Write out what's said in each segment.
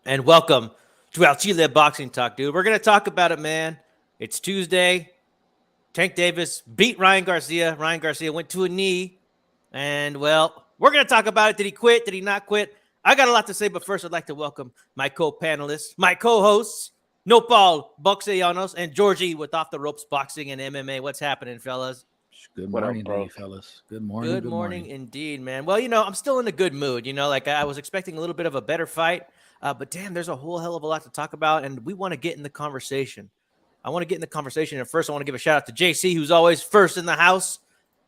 and welcome to our Chile Boxing Talk, dude. We're going to talk about it, man. It's Tuesday. Tank Davis beat Ryan Garcia. Ryan Garcia went to a knee, and, well, we're going to talk about it. Did he quit? Did he not quit? I got a lot to say, but first I'd like to welcome my co-panelists, my co-hosts, Nopal Boxellanos and Georgie with Off the Ropes Boxing and MMA. What's happening, fellas? Good What up, morning to bro? you, fellas. Good morning. Good Good morning morning. indeed, man. Well, I'm still in a good mood. Like I was expecting a little bit of a better fight, but damn, there's a whole hell of a lot to talk about, and we want to get in the conversation. I want to get in the conversation, and first I want to give a shout out to JC, who's always first in the house,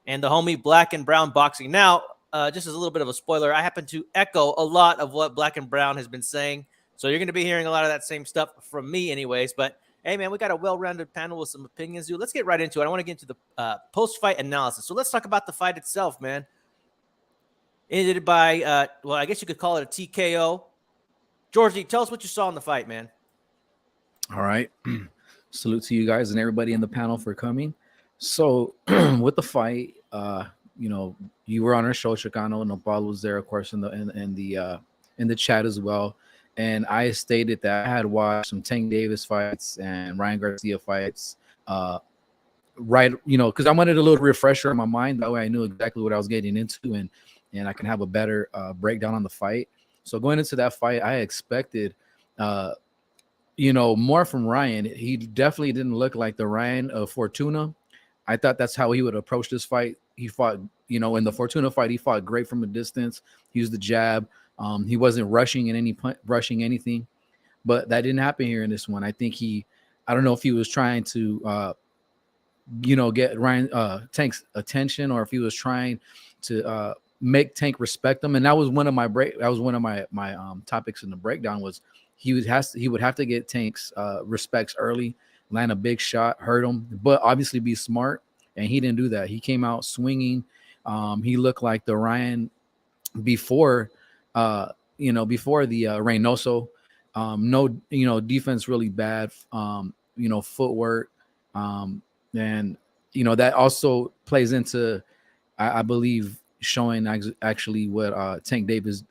and the homie Black and Brown Boxing. Now, just as a little bit of a spoiler, I happen to echo a lot of what Black and Brown has been saying, so you're going to be hearing a lot of that same stuff from me anyways, but hey, man, we got a well-rounded panel with some opinions, dude. Let's get right into it. I want to get into the post-fight analysis. So let's talk about the fight itself, man. Ended by, well, I guess you could call it a TKO. Georgie, tell us what you saw in the fight, man. All right. Salute to you guys and everybody in the panel for coming. So with the fight, you were on our show, Chicano. Nopal was there, of course, in the chat as well. And I stated that I had watched some Tank Davis fights and Ryan Garcia fights, because I wanted a little refresher in my mind. That way I knew exactly what I was getting into and I can have a better breakdown on the fight. So going into that fight, I expected, more from Ryan. He definitely didn't look like the Ryan of Fortuna. I thought that's how he would approach this fight. He fought, in the Fortuna fight, he fought great from a distance. He used the jab. He wasn't rushing anything, but that didn't happen here in this one. I think I don't know if he was trying to, get Ryan Tank's attention, or if he was trying to make Tank respect him. And that was one of my topics in the breakdown was he would have to get Tank's respects early, land a big shot, hurt him, but obviously be smart. And he didn't do that. He came out swinging. He looked like the Ryan before the Reynoso. No, defense really bad. Footwork. And that also plays into, I believe, showing actually what Tank Davis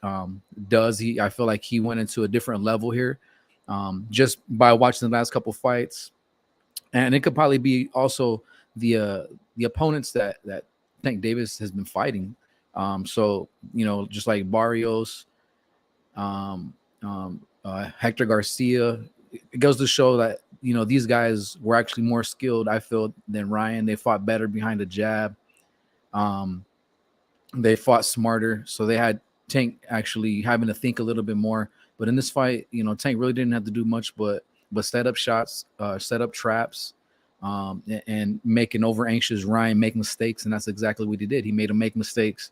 does. I feel like he went into a different level here, just by watching the last couple fights, and it could probably be also the opponents that Tank Davis has been fighting. So just like Barrios, Hector Garcia, it goes to show that these guys were actually more skilled, I feel, than Ryan. They fought better behind the jab. They fought smarter, so they had Tank actually having to think a little bit more. But in this fight, Tank really didn't have to do much but set up shots, set up traps, and make an over anxious Ryan make mistakes, and that's exactly what he did. He made him make mistakes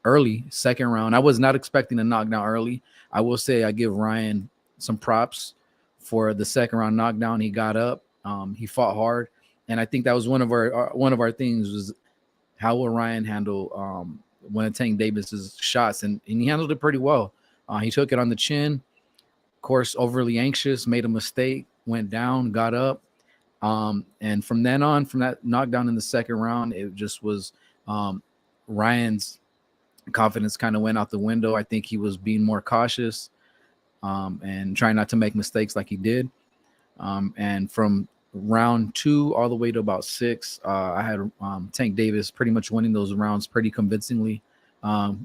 early, second round. I was not expecting a knockdown early. I will say I give Ryan some props for the second round knockdown. He got up, he fought hard, and I think that was one of our things was how will Ryan handle one of Tank Davis's shots, and he handled it pretty well. He took it on the chin, of course, overly anxious, made a mistake, went down, got up. And from then on, from that knockdown in the second round, it just was Ryan's confidence kind of went out the window. I think he was being more cautious and trying not to make mistakes like he did. And from round 2 all the way to about 6, I had Tank Davis pretty much winning those rounds pretty convincingly.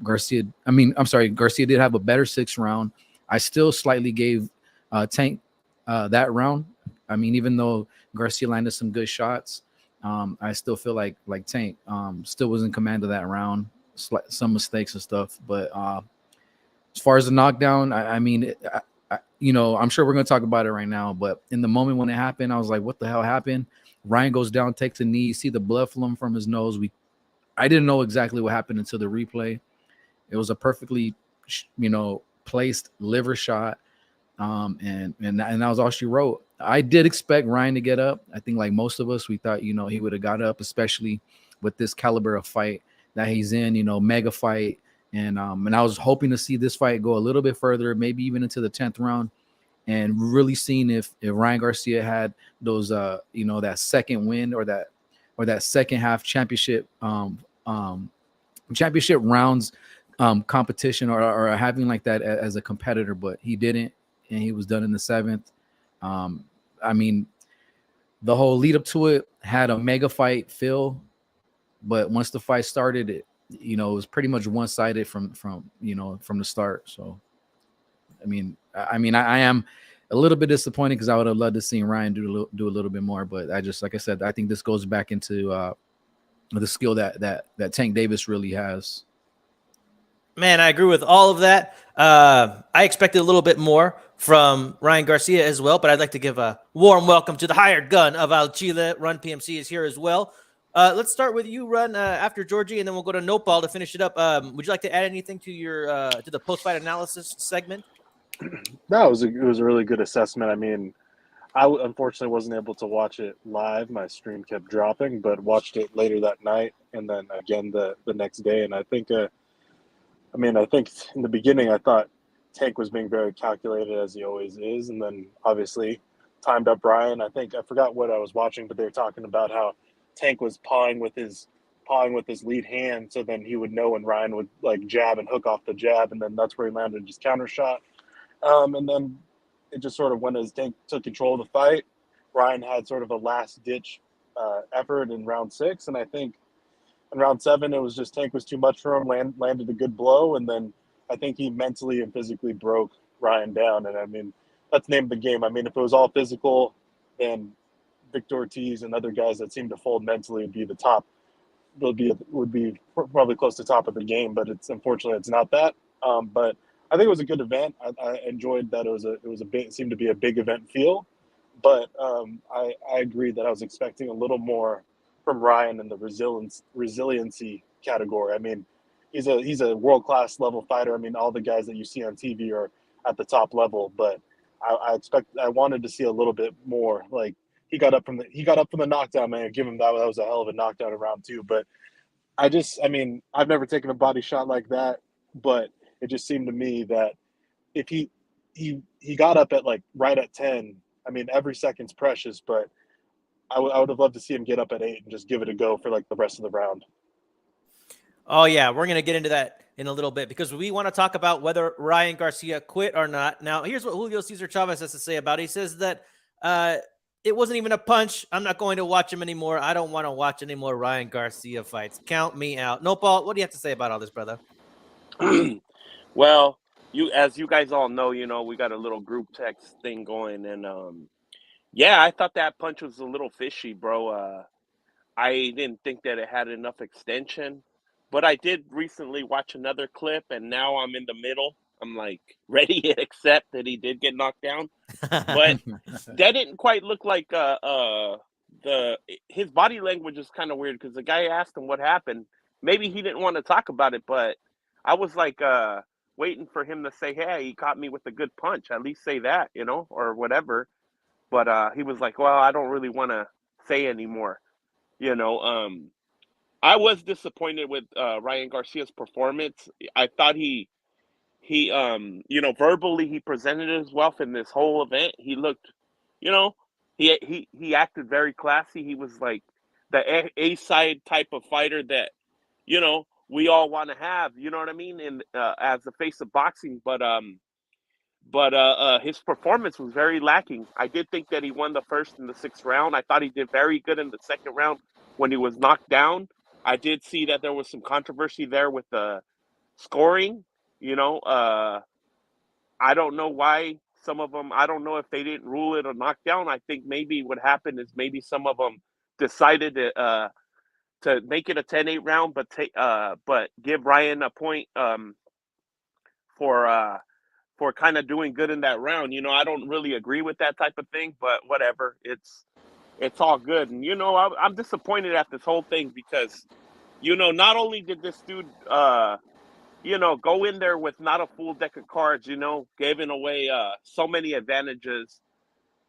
Garcia did have a better 6th round. I still slightly gave Tank that round. I mean, even though Garcia landed some good shots, I still feel like Tank still was in command of that round. Some mistakes and stuff, but as far as the knockdown, I'm sure we're going to talk about it right now. But in the moment when it happened, I was like, "What the hell happened?" Ryan goes down, takes a knee. You see the blood flowing from his nose. I didn't know exactly what happened until the replay. It was a perfectly, placed liver shot. And that was all she wrote. I did expect Ryan to get up. I think like most of us, we thought, he would have got up, especially with this caliber of fight that he's in, mega fight. And I was hoping to see this fight go a little bit further, maybe even into the 10th round, and really seeing if Ryan Garcia had those, that second win or that second half championship rounds competition or having like that as a competitor, but he didn't. and he was done in the 7th. I mean, the whole lead up to it had a mega fight feel, but once the fight started, it was pretty much one sided from the start. So, I am a little bit disappointed because I would have loved to see Ryan do a little bit more, but like I said, I think this goes back into the skill that Tank Davis really has. Man, I agree with all of that. I expected a little bit more from Ryan Garcia as well, but I'd like to give a warm welcome to the hired gun of Al Chile. Run PMC is here as well. Let's start with you, Run, after Georgie, and then we'll go to Nopal to finish it up. Would you like to add anything to your to the post-fight analysis segment? No, it was a really good assessment. I mean, unfortunately wasn't able to watch it live. My stream kept dropping, but watched it later that night and then again the next day. And I think in the beginning I thought Tank was being very calculated as he always is, and then obviously timed up Ryan. I forgot what I was watching, but they were talking about how Tank was pawing with his lead hand, so then he would know when Ryan would like jab and hook off the jab, and then that's where he landed his counter shot. And then it just sort of went as Tank took control of the fight. Ryan had sort of a last ditch effort in round 6, and I think in round 7 it was just Tank was too much for him. Landed a good blow, and then I think he mentally and physically broke Ryan down. And I mean, that's the name of the game. I mean, if it was all physical, then Victor Ortiz and other guys that seem to fold mentally would be the top. Would be probably close to top of the game, but unfortunately it's not that. But I think it was a good event. I enjoyed that it seemed to be a big event feel, but I agree that I was expecting a little more from Ryan in the resiliency category. I mean, he's a world class level fighter. I mean, all the guys that you see on TV are at the top level, but I wanted to see a little bit more. Like he got up from the knockdown, man. Give him that was a hell of a knockdown in round 2, but I've never taken a body shot like that, but it just seemed to me that if he got up at like right at 10, I mean, every second's precious, but I would have loved to see him get up at 8 and just give it a go for like the rest of the round. Oh, yeah, we're going to get into that in a little bit because we want to talk about whether Ryan Garcia quit or not. Now, here's what Julio Cesar Chavez has to say about it. He says that it wasn't even a punch. I'm not going to watch him anymore. I don't want to watch any more Ryan Garcia fights. Count me out. Nopal, what do you have to say about all this, brother? Well, as you guys all know, we got a little group text thing going, and yeah, I thought that punch was a little fishy, bro. I didn't think that it had enough extension, but I did recently watch another clip, and now I'm in the middle. I'm like ready to accept that he did get knocked down, but that didn't quite look like his body language is kind of weird because the guy asked him what happened. Maybe he didn't want to talk about it, but I was like waiting for him to say, "Hey, he caught me with a good punch." At least say that, or whatever. But he was like, "Well, I don't really want to say anymore." I was disappointed with Ryan Garcia's performance. I thought verbally he presented his wealth in this whole event. He looked, you know, he acted very classy. He was like the A side type of fighter that, we all want to have. You know what I mean? And as the face of boxing, but his performance was very lacking. I did think that he won the first and the 6th round. I thought he did very good in the 2nd round when he was knocked down. I did see that there was some controversy there with the scoring. I don't know why some of them. I don't know if they didn't rule it a knockdown. I think maybe what happened is maybe some of them decided to make it a 10-8 round, but give Ryan a point for kind of doing good in that round. I don't really agree with that type of thing, but whatever. It's all good. And I'm disappointed at this whole thing because not only did this dude go in there with not a full deck of cards, giving away so many advantages,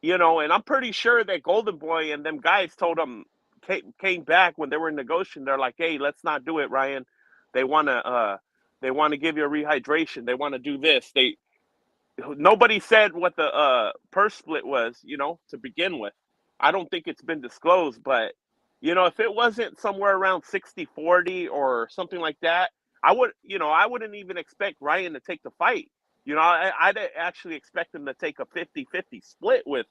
and I'm pretty sure that Golden Boy and them guys told him, came back when they were negotiating. They're like, "Hey, let's not do it, Ryan. They want to give you a rehydration. They want to do this." Nobody said what the purse split was, to begin with. I don't think it's been disclosed, but if it wasn't somewhere around 60-40 or something like that, I wouldn't even expect Ryan to take the fight. You know, I'd actually expect him to take a 50-50 split with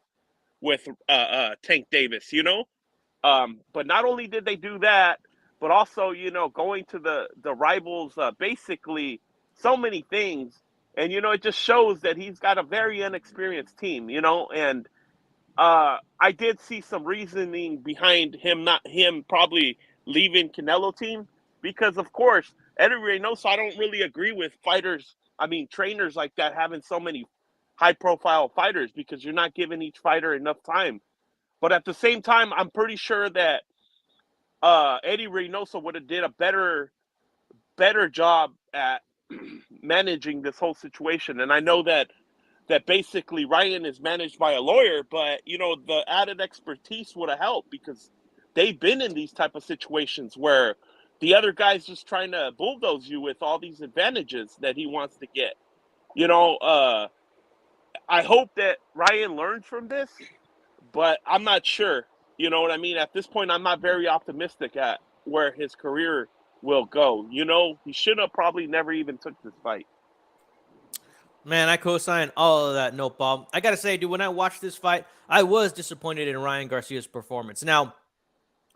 Tank Davis, you know? But not only did they do that, but also, you know, going to the rivals, basically so many things. And, you know, it just shows that he's got a very inexperienced team, you know, and I did see some reasoning behind him probably leaving Canelo team because, of course, Eddie Reynoso, I don't really agree with trainers like that having so many high-profile fighters because you're not giving each fighter enough time. But at the same time, I'm pretty sure that Eddie Reynoso would have did a better job at managing this whole situation. And I know that basically Ryan is managed by a lawyer, but you know, the added expertise would have helped because they've been in these type of situations where the other guy's just trying to bulldoze you with all these advantages that he wants to get. You know, I hope that Ryan learns from this, but I'm not sure. You know what I mean? At this point, I'm not very optimistic at where his career will go. You know, he should have probably never even took this fight. Man, I co-sign all of that, no problem. I got to say, dude, when I watched this fight, I was disappointed in Ryan Garcia's performance. Now,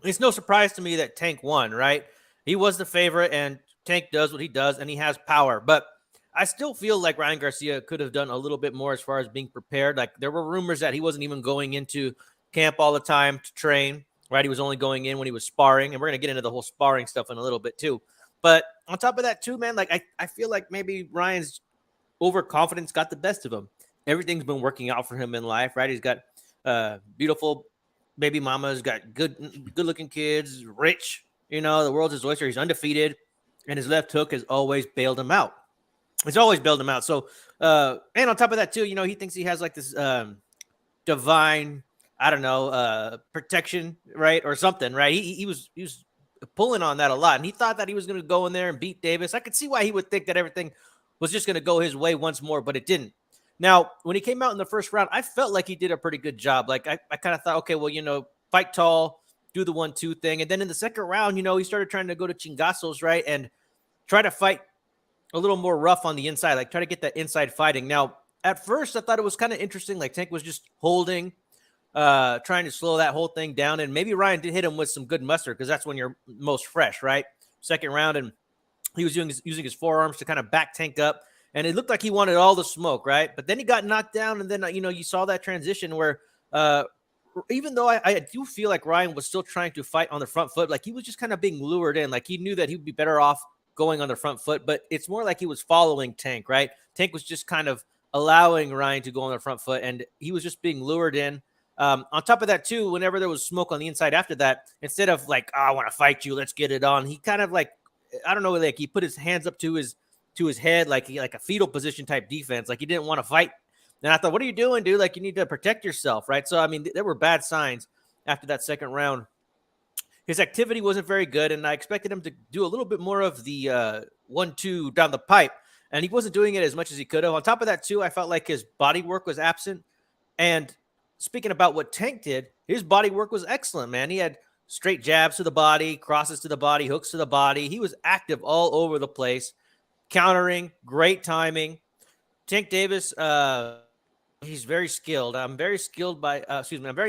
it's no surprise to me that Tank won, right? He was the favorite, and Tank does what he does, and he has power. But I still feel like Ryan Garcia could have done a little bit more as far as being prepared. Like, there were rumors that he wasn't even going into camp all the time to train, right? He was only going in when he was sparring, and we're going to get into the whole sparring stuff in a little bit too. But on top of that too, man, like I feel like maybe Ryan's overconfidence got the best of him. Everything's been working out for him in life, right? He's got beautiful baby mamas, got good looking kids, rich, you know, the world's his oyster. He's undefeated, and his left hook has always bailed him out. It's always bailed him out. So, and on top of that too, you know, he thinks he has like this divine, I don't know, protection, right? Or something, right? He was pulling on that a lot, and he thought that he was going to go in there and beat Davis. I could see why he would think that everything was just going to go his way once more, but it didn't. Now, when he came out in the first round, I felt like he did a pretty good job. Like, I kind of thought, okay, well, you know, fight tall, do the 1-2 thing. And then in the second round, you know, he started trying to go to chingazos, right? And try to fight a little more rough on the inside, like try to get that inside fighting. Now, at first, I thought it was kind of interesting. Like, Tank was just holding, trying to slow that whole thing down. And maybe Ryan did hit him with some good mustard because that's when you're most fresh, right? Second round, and he was using his forearms to kind of back Tank up, and it looked like he wanted all the smoke, right? But then he got knocked down, and then, you know, you saw that transition where even though I do feel like Ryan was still trying to fight on the front foot, like he was just kind of being lured in. Like he knew that he would be better off going on the front foot, but it's more like he was following Tank, right? Tank was just kind of allowing Ryan to go on the front foot, and he was just being lured in. On top of that, too, whenever there was smoke on the inside after that, instead of like, oh, I want to fight you, let's get it on, he kind of like, I don't know, like he put his hands up to his head, like a fetal position type defense, like he didn't want to fight. And I thought, what are you doing, dude? Like, you need to protect yourself, right? So, I mean, there were bad signs after that second round. His activity wasn't very good, and I expected him to do a little bit more of the 1-2 down the pipe, and he wasn't doing it as much as he could have. On top of that, too, I felt like his body work was absent. And speaking about what Tank did, his body work was excellent, man. He had straight jabs to the body, crosses to the body, hooks to the body. He was active all over the place, countering, great timing. Tank Davis, he's very skilled. I'm very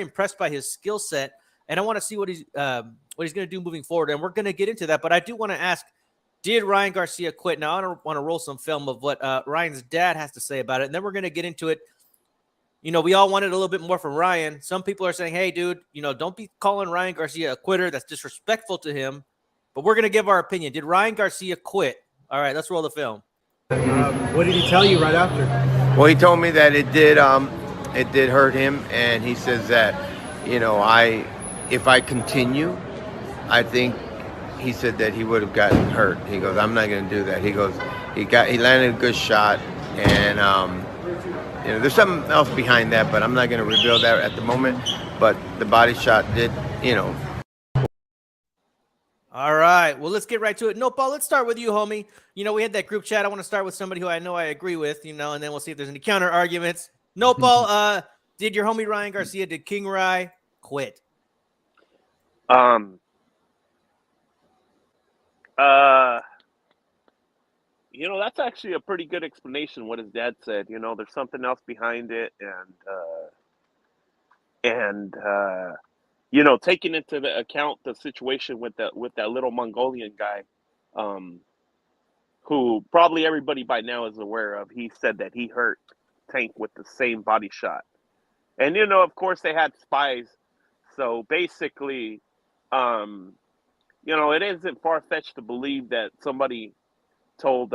impressed by his skill set, and I want to see what he's going to do moving forward. And we're going to get into that, but I do want to ask, did Ryan Garcia quit? Now, I want to roll some film of what Ryan's dad has to say about it, and then we're going to get into it. You know, we all wanted a little bit more from Ryan. Some people are saying, hey, dude, you know, don't be calling Ryan Garcia a quitter. That's disrespectful to him. But we're going to give our opinion. Did Ryan Garcia quit? All right, let's roll the film. What did he tell you right after? Well, he told me that it did hurt him, and he says that, you know, if I continue, I think he said that he would have gotten hurt. He goes, I'm not going to do that. He goes, he landed a good shot, and you know, there's something else behind that, but I'm not going to reveal that at the moment. But the body shot did, you know. All right. Well, let's get right to it. No, Paul, let's start with you, homie. You know, we had that group chat. I want to start with somebody who I know I agree with, you know, and then we'll see if there's any counter arguments. No, Paul, did your homie Ryan Garcia, did King Rye quit? that's actually a pretty good explanation what his dad said. There's something else behind it, and taking into the account the situation with that little Mongolian guy, um, who probably everybody by now is aware of. He said that he hurt Tank with the same body shot, and of course they had spies. So basically, um, it isn't far fetched to believe that somebody told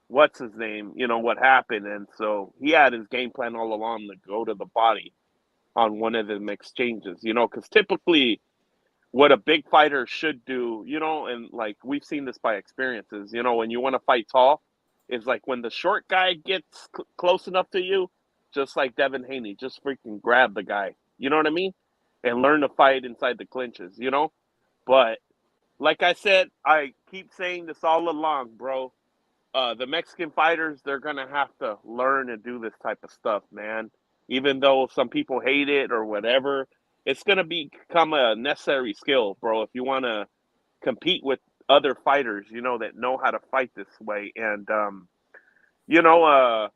what's his name, what happened, and so he had his game plan all along to go to the body on one of them exchanges, because typically what a big fighter should do, and like we've seen this by experiences, when you want to fight tall, is like when the short guy gets close enough to you, just like Devin Haney, just freaking grab the guy, you know what I mean, and learn to fight inside the clinches, But like I said, I keep saying this all along, bro. The Mexican fighters, they're gonna have to learn and do this type of stuff, man. Even though some people hate it or whatever, it's gonna become a necessary skill, bro. If you want to compete with other fighters, that know how to fight this way. And you know,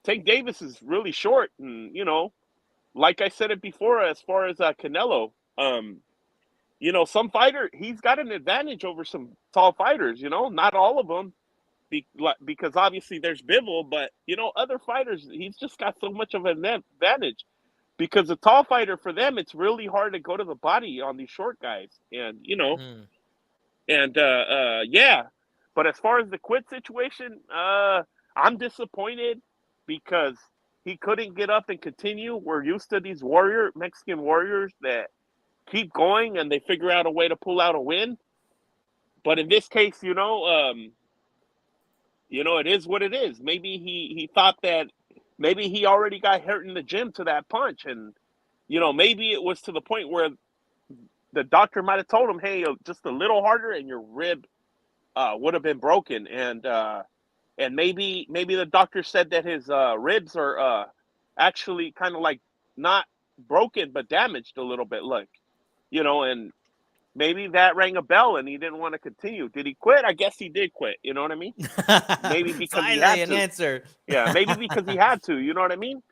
Tank Davis is really short, and like I said it before, as far as Canelo, some fighter he's got an advantage over some tall fighters. Not all of them because obviously there's Bivol, but other fighters, he's just got so much of an advantage because a tall fighter for them, it's really hard to go to the body on these short guys, and yeah. But as far as the quit situation, I'm disappointed because he couldn't get up and continue. We're used to these Mexican warriors that keep going and they figure out a way to pull out a win. But in this case, it is what it is. Maybe he thought that maybe he already got hurt in the gym to that punch. And, maybe it was to the point where the doctor might have told him, hey, just a little harder and your rib would have been broken. And maybe the doctor said that his ribs are actually kind of like not broken, but damaged a little bit. And maybe that rang a bell and he didn't want to continue. Did he quit? I guess he did quit. You know what I mean? Maybe because he had an to. answer. Yeah, maybe because he had to. You know what I mean?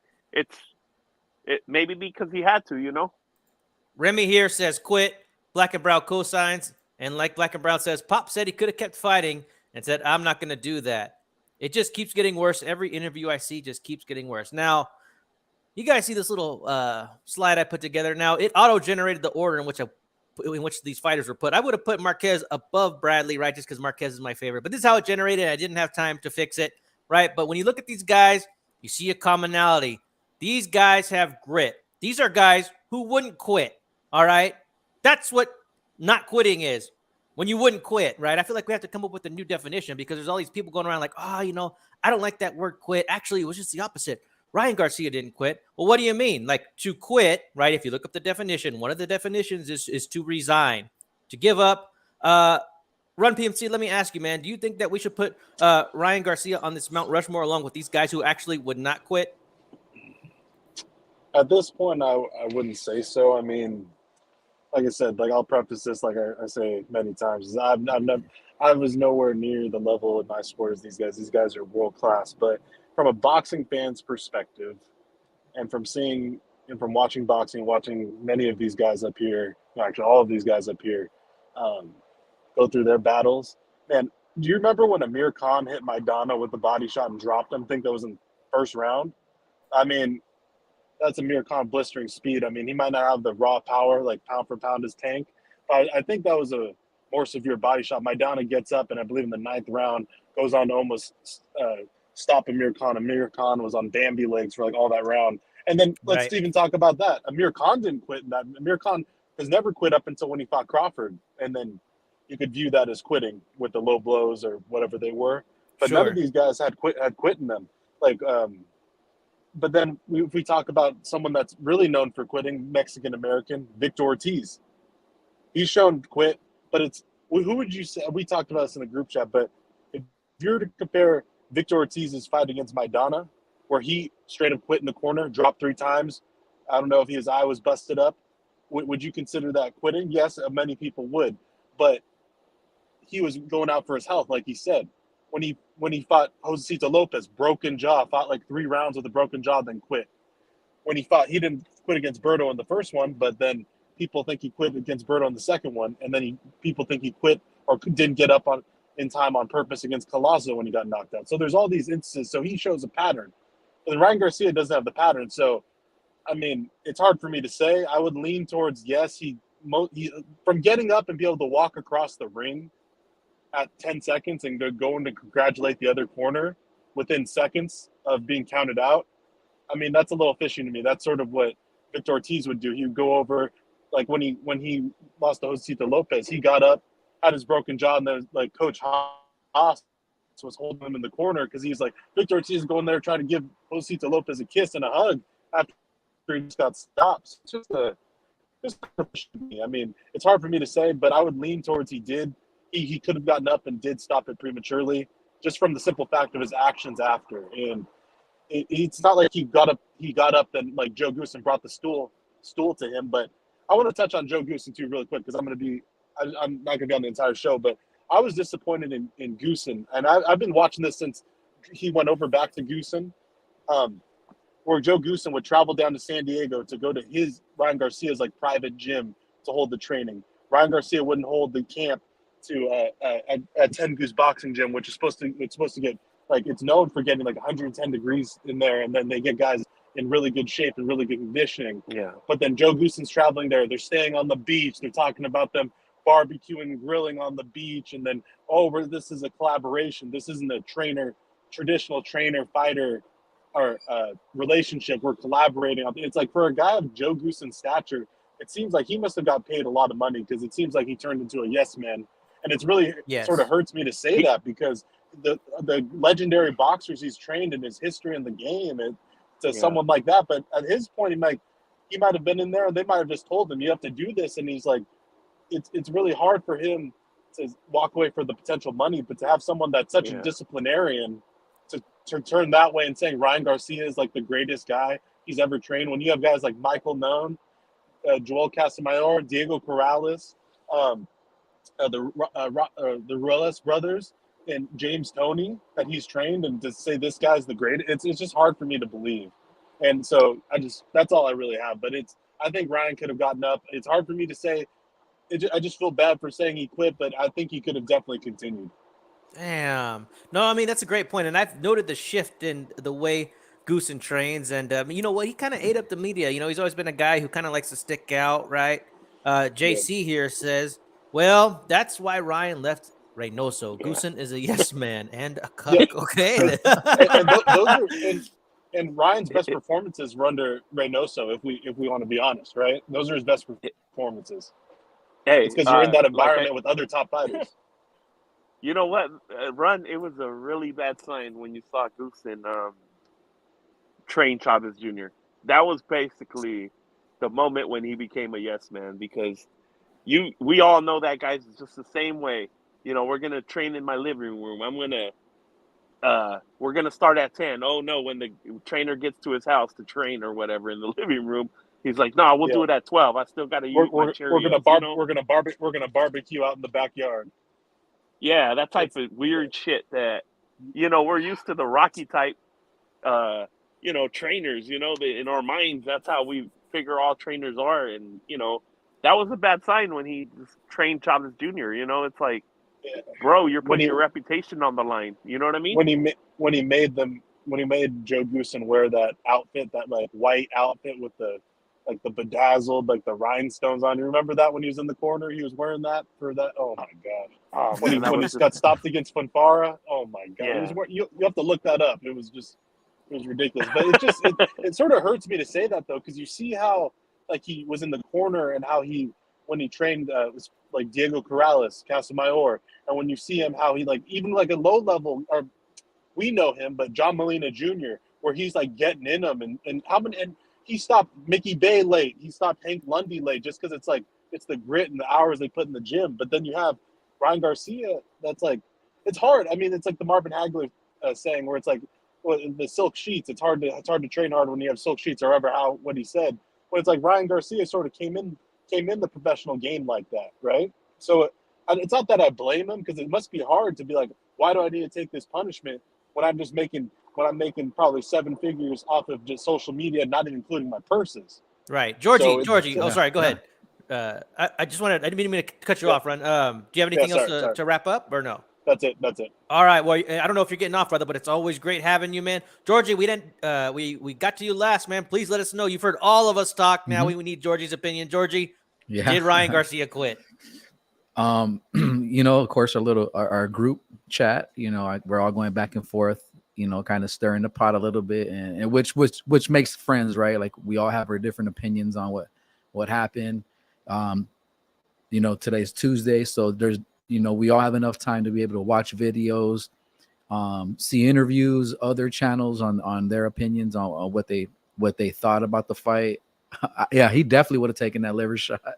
Maybe because he had to. Remy here says quit. Black and Brown cosigns. And like Black and Brown says, Pop said he could have kept fighting and said, I'm not going to do that. It just keeps getting worse. Every interview I see just keeps getting worse. Now, you guys see this little slide I put together. Now, it auto-generated the order in which these fighters were put. I would have put Marquez above Bradley, right, just because Marquez is my favorite. But this is how it generated. I didn't have time to fix it, right? But when you look at these guys, you see a commonality. These guys have grit. These are guys who wouldn't quit, all right? That's what not quitting is, when you wouldn't quit, right? I feel like we have to come up with a new definition because there's all these people going around like, I don't like that word quit. Actually, it was just the opposite. Ryan Garcia didn't quit. Well, what do you mean? Like to quit, right? If you look up the definition, one of the definitions is to resign, to give up. Run PMC, let me ask you, man, do you think that we should put Ryan Garcia on this Mount Rushmore along with these guys who actually would not quit? At this point, I wouldn't say so. I mean, like I said, like I'll preface this like I say many times. I was nowhere near the level in my sport as these guys. These guys are world class. But from a boxing fan's perspective, and from watching boxing, watching many of these guys up here, actually all of these guys up here, go through their battles. Man, do you remember when Amir Khan hit Maidana with the body shot and dropped him? I think that was in the first round. I mean, that's Amir Khan blistering speed. I mean, he might not have the raw power, like pound for pound as Tank. But I think that was a more severe body shot. Maidana gets up, and I believe in the 9th round, goes on to almost stop Amir Khan. Amir Khan was on Bambi legs for like all that round. And then let's even talk about that. Amir Khan didn't quit in that. Amir Khan has never quit up until when he fought Crawford. And then you could view that as quitting with the low blows or whatever they were. But none of these guys had quit in them. But then if we talk about someone that's really known for quitting, Mexican-American, Victor Ortiz. He's shown quit, but who would you say? We talked about this in the group chat, but if you were to compare Victor Ortiz's fight against Maidana, where he straight up quit in the corner, dropped 3 times, I don't know if his eye was busted up, would you consider that quitting? Yes, many people would, but he was going out for his health, like he said. when he fought Josecito Lopez, broken jaw, fought like 3 rounds with a broken jaw, then quit. When he didn't quit against Berto in the first one, but then people think he quit against Berto in the second one, and then people think he quit or didn't get up in time on purpose against Colazo when he got knocked out. So there's all these instances. So he shows a pattern. And Ryan Garcia doesn't have the pattern. So, I mean, it's hard for me to say. I would lean towards yes. He from getting up and be able to walk across the ring at 10 seconds and going to congratulate the other corner within seconds of being counted out. I mean, that's a little fishy to me. That's sort of what Victor Ortiz would do. He would go over, like when he lost to Josecito Lopez, he got up, had his broken jaw, and then like Coach Haas was holding him in the corner because he's like, Victor Ortiz is going there trying to give Josecito Lopez a kiss and a hug after he just got stopped. It's just I mean, it's hard for me to say, but I would lean towards he did. He could have gotten up and did stop it prematurely, just from the simple fact of his actions after. And it's not like he got up and like Joe Goossen brought the stool to him. But I want to touch on Joe Goossen too really quick because I'm not going to be on the entire show, but I was disappointed in Goossen. And I've been watching this since he went over back to Goossen, where Joe Goossen would travel down to San Diego to go to Ryan Garcia's like private gym to hold the training. Ryan Garcia wouldn't hold the camp to at 10 Goose Boxing Gym, which is supposed to get, like, it's known for getting like 110 degrees in there, and then they get guys in really good shape and really good conditioning. Yeah. But then Joe Goossen's traveling there. They're staying on the beach. They're talking about them barbecuing and grilling on the beach, and then this is a collaboration. This isn't a traditional trainer fighter or relationship. We're collaborating. It's like for a guy of Joe Goossen's stature, it seems like he must have got paid a lot of money because it seems like he turned into a yes man. And it's really sort of hurts me to say that because the legendary boxers he's trained in his history in the game to someone like that. But at his point, he might have been in there and they might have just told him, you have to do this. And he's like, it's really hard for him to walk away for the potential money, but to have someone that's such a disciplinarian to turn that way and saying Ryan Garcia is like the greatest guy he's ever trained. When you have guys like Michael None, Joel Casamayor, Diego Corrales, the Ruelas brothers, and James Toney that he's trained, and to say this guy's the greatest, it's just hard for me to believe. And so that's all I really have. But I think Ryan could have gotten up. It's hard for me to say. I just feel bad for saying he quit, but I think he could have definitely continued. Damn. No, I mean, that's a great point. And I've noted the shift in the way Goossen trains. And you know what? He kind of ate up the media. You know, he's always been a guy who kind of likes to stick out, right? JC here says, well, that's why Ryan left Reynoso. Yeah. Goossen is a yes man and a cuck. Yeah. Okay. and Ryan's best performances were under Reynoso, if we want to be honest, right? Those are his best performances. Hey, it's because you're in that environment with other top fighters. You know what, Run? It was a really bad sign when you saw Goossen train Chavez Jr. That was basically the moment when he became a yes man, because we all know that guy's just the same way. You know, we're gonna train in my living room. We're gonna start at 10. Oh no, when the trainer gets to his house to train or whatever in the living room, he's like, "No, we'll do it at 12. I still got to use my Cheerios." We're gonna barbecue out in the backyard. Yeah, that type of weird shit that, you know, we're used to the Rocky type, you know, trainers. You know, in our minds, that's how we figure all trainers are, and you know, that was a bad sign when he just trained Chavez Jr. You know, it's like, bro, you're putting your reputation on the line. You know what I mean? When he made Joe Goossen wear that outfit, that like white outfit with the bedazzled, like the rhinestones on. You remember that when he was in the corner? He was wearing that for that. Oh my god! When he got stopped against Fonfara. Oh my god! Yeah. You have to look that up. It was ridiculous. But it sort of hurts me to say that though, because you see how like he was in the corner and how when he trained was like Diego Corrales, Casamayor, and when you see him how he like even like a low level, or we know him, but John Molina Jr., where he's like getting in him and how many and he stopped Mickey Bay late, he stopped Hank Lundy late just because it's the grit and the hours they put in the gym. But then you have Ryan Garcia, that's like, it's hard. I mean, it's like the Marvin Hagler saying where it's like, well, the silk sheets. It's hard to train hard when you have silk sheets, or what he said. But it's like Ryan Garcia sort of came in the professional game like that, right? So it's not that I blame him, because it must be hard to be like, Why do I need to take this punishment when I'm making probably 7 figures off of just social media, not even including my purses? Right. So Georgie. Oh, Yeah, sorry. Go yeah. ahead. I just wanted, I didn't mean to cut you Yeah, off, Ron. Do you have yeah, anything else sorry. to wrap up or no? That's it. That's it. All right. Well, I don't know if you're getting off, brother, but it's always great having you, man. Georgie, we didn't, we got to you last, man. Please let us know. You've heard all of us talk. Now we need Georgie's opinion. Georgie, Yeah. did Ryan Garcia quit? Of course, our group chat, we're all going back and forth, kind of stirring the pot a little bit, and which makes friends, right? Like we all have our different opinions on what happened. Today's Tuesday, so there's, we all have enough time to be able to watch videos, see interviews, other channels on their opinions on what they thought about the fight. Yeah, he definitely would have taken that liver shot.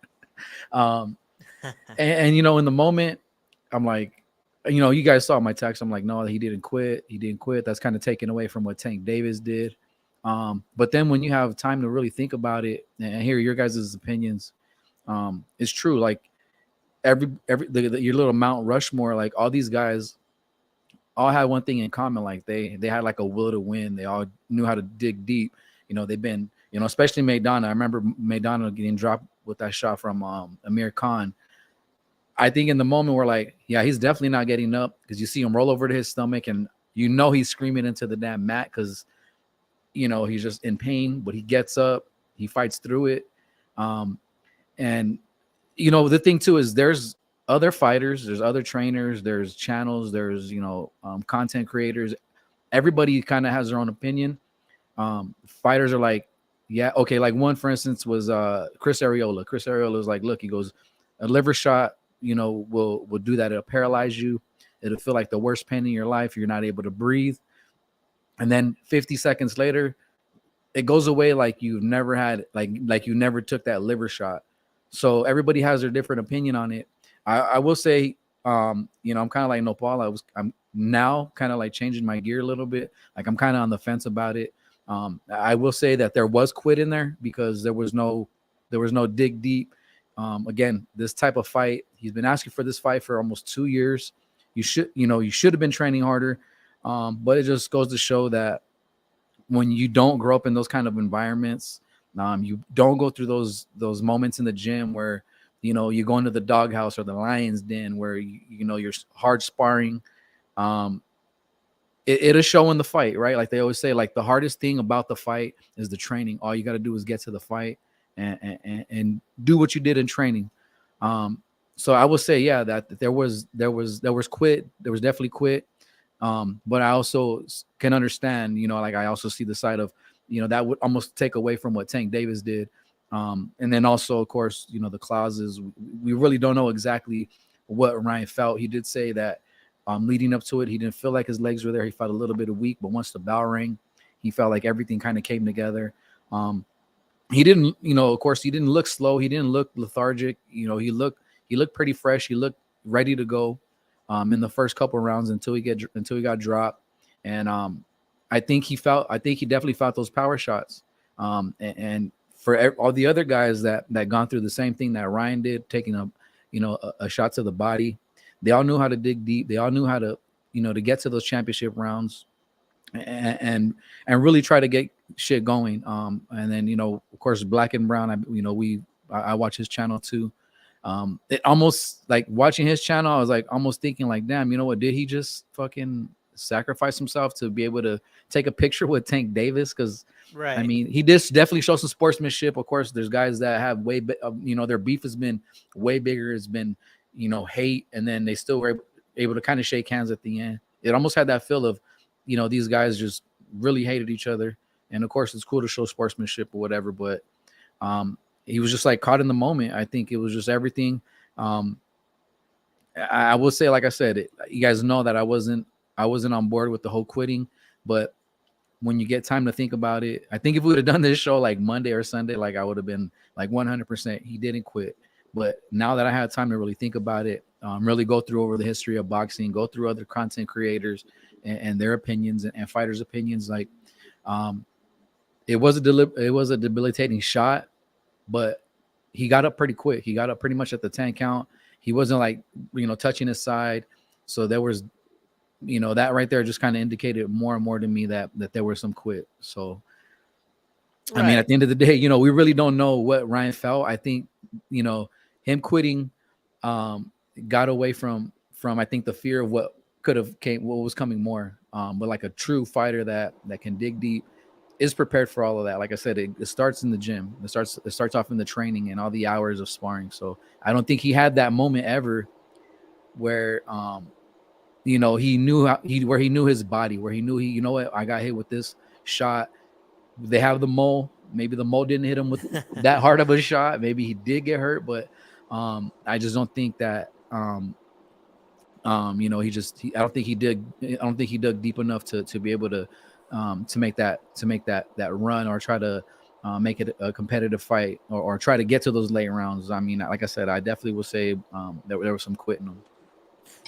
And in the moment, I'm like, you guys saw my text. I'm like, no, he didn't quit. He didn't quit. That's kind of taken away from what Tank Davis did. But then when you have time to really think about it and hear your guys' opinions, it's true. Like your little Mount Rushmore, like all these guys all had one thing in common. Like they had like a will to win. They all knew how to dig deep. They've been, especially Maidana. I remember Maidana getting dropped with that shot from Amir Khan. I think in the moment we're like, yeah, he's definitely not getting up, because you see him roll over to his stomach and he's screaming into the damn mat because he's just in pain, but he gets up, he fights through it. And the thing too is there's other fighters, there's other trainers, there's channels, there's content creators. Everybody kind of has their own opinion. Fighters are like, yeah, okay. Like one, for instance, was Chris Arreola. Chris Arreola was like, look, he goes, a liver shot, will do that. It'll paralyze you. It'll feel like the worst pain in your life. You're not able to breathe. And then 50 seconds later, it goes away like you've never had, like you never took that liver shot. So everybody has their different opinion on it. I will say, I'm kind of like Nopal. I'm now kind of like changing my gear a little bit. Like I'm kind of on the fence about it. I will say that there was quit in there because there was no dig deep. Again, this type of fight, he's been asking for this fight for almost 2 years. You should have been training harder. But it just goes to show that when you don't grow up in those kind of environments, you don't go through those moments in the gym where, you go into the doghouse or the lion's den where, you're hard sparring. It'll show in the fight, right? Like they always say, like the hardest thing about the fight is the training. All you got to do is get to the fight and do what you did in training. So I will say, yeah, that there was quit. There was definitely quit. But I also can understand, like I also see the side of, that would almost take away from what Tank Davis did. And then also, of course, the clauses, we really don't know exactly what Ryan felt. He did say that leading up to it, he didn't feel like his legs were there. He felt a little bit weak, but once the bell rang, he felt like everything kind of came together. He didn't, of course, he didn't look slow. He didn't look lethargic. He looked pretty fresh. He looked ready to go in the first couple of rounds until he got dropped. And I think he definitely felt those power shots. And for all the other guys that gone through the same thing that Ryan did, taking a shot to the body, they all knew how to dig deep. They all knew how to, to get to those championship rounds and really try to get shit going. And then, of course, Black and Brown, I watch his channel too. It almost like watching his channel, I was like almost thinking like, damn, you know what, did he just fucking sacrifice himself to be able to take a picture with Tank Davis? Because Right. I mean, he did definitely show some sportsmanship. Of course, there's guys that have their beef has been way bigger. It's been, hate, and then they still were able to kind of shake hands at the end. It almost had that feel of, these guys just really hated each other. And of course, it's cool to show sportsmanship or whatever, but he was just like caught in the moment. I think it was just everything. I will say, like I said, you guys know that I wasn't on board with the whole quitting, but when you get time to think about it, I think if we would have done this show like Monday or Sunday, like I would have been like 100%. He didn't quit. But now that I had time to really think about it, really go through over the history of boxing, go through other content creators and their opinions and fighters' opinions, like it was a debilitating shot, but he got up pretty quick. He got up pretty much at the 10 count. He wasn't like, touching his side. So there was that right there just kind of indicated more and more to me that there were some quit. So I mean, at the end of the day, we really don't know what Ryan felt. I think, him quitting got away from I think the fear of what was coming more. But like a true fighter that can dig deep is prepared for all of that. Like I said, it starts in the gym. It starts off in the training and all the hours of sparring. So I don't think he had that moment ever where he knew where he knew his body, where he knew what, I got hit with this shot. They have the mole. Maybe the mole didn't hit him with that hard of a shot. Maybe he did get hurt, but I just don't think that I don't think he dug deep enough to be able to make that run or try to make it a competitive fight or try to get to those late rounds. I mean, like I said, I definitely would say there was some quitting him.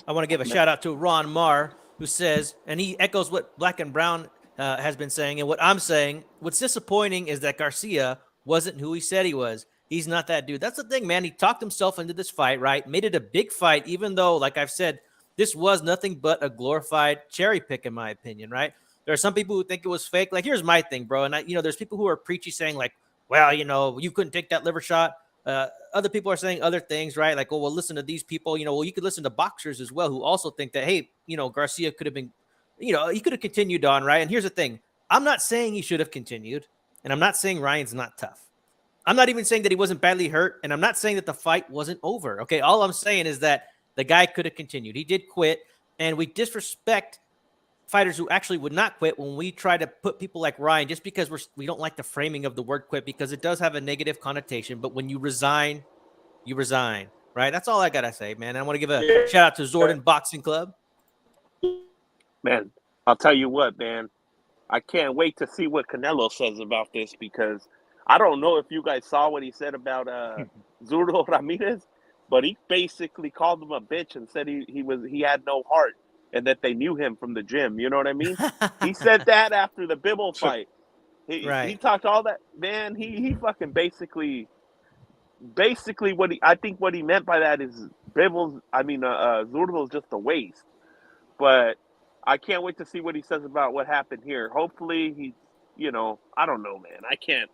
I want to give a shout out to Ron Marr, who says, and he echoes what Black and Brown has been saying, and what I'm saying. What's disappointing is that Garcia wasn't who he said he was. He's not that dude. That's the thing, man. He talked himself into this fight, right? Made it a big fight, even though, like I've said, this was nothing but a glorified cherry pick, in my opinion, right? There are some people who think it was fake. Like, here's my thing, bro. And there's people who are preachy saying, like, well, you couldn't take that liver shot. Other people are saying other things, right? Like, oh, well, listen to these people. Well, you could listen to boxers as well who also think that, hey, Garcia could have been, he could have continued on, right? And here's the thing. I'm not saying he should have continued, and I'm not saying Ryan's not tough. I'm not even saying that he wasn't badly hurt, and I'm not saying that the fight wasn't over, okay? All I'm saying is that the guy could have continued. He did quit, and we disrespect fighters who actually would not quit when we try to put people like Ryan, just because we don't like the framing of the word quit, because it does have a negative connotation. But when you resign, right? That's all I got to say, man. I want to give a shout out to Zordon Boxing Club. Man, I'll tell you what, man. I can't wait to see what Canelo says about this, because I don't know if you guys saw what he said about Zurdo Ramirez, but he basically called him a bitch and said he had no heart and that they knew him from the gym. You know what I mean? He said that after the Bibble fight. He talked all that, man. He fucking basically I think what he meant by that is Zurdo's just a waste. But I can't wait to see what he says about what happened here. Hopefully he's, I don't know, man. I can't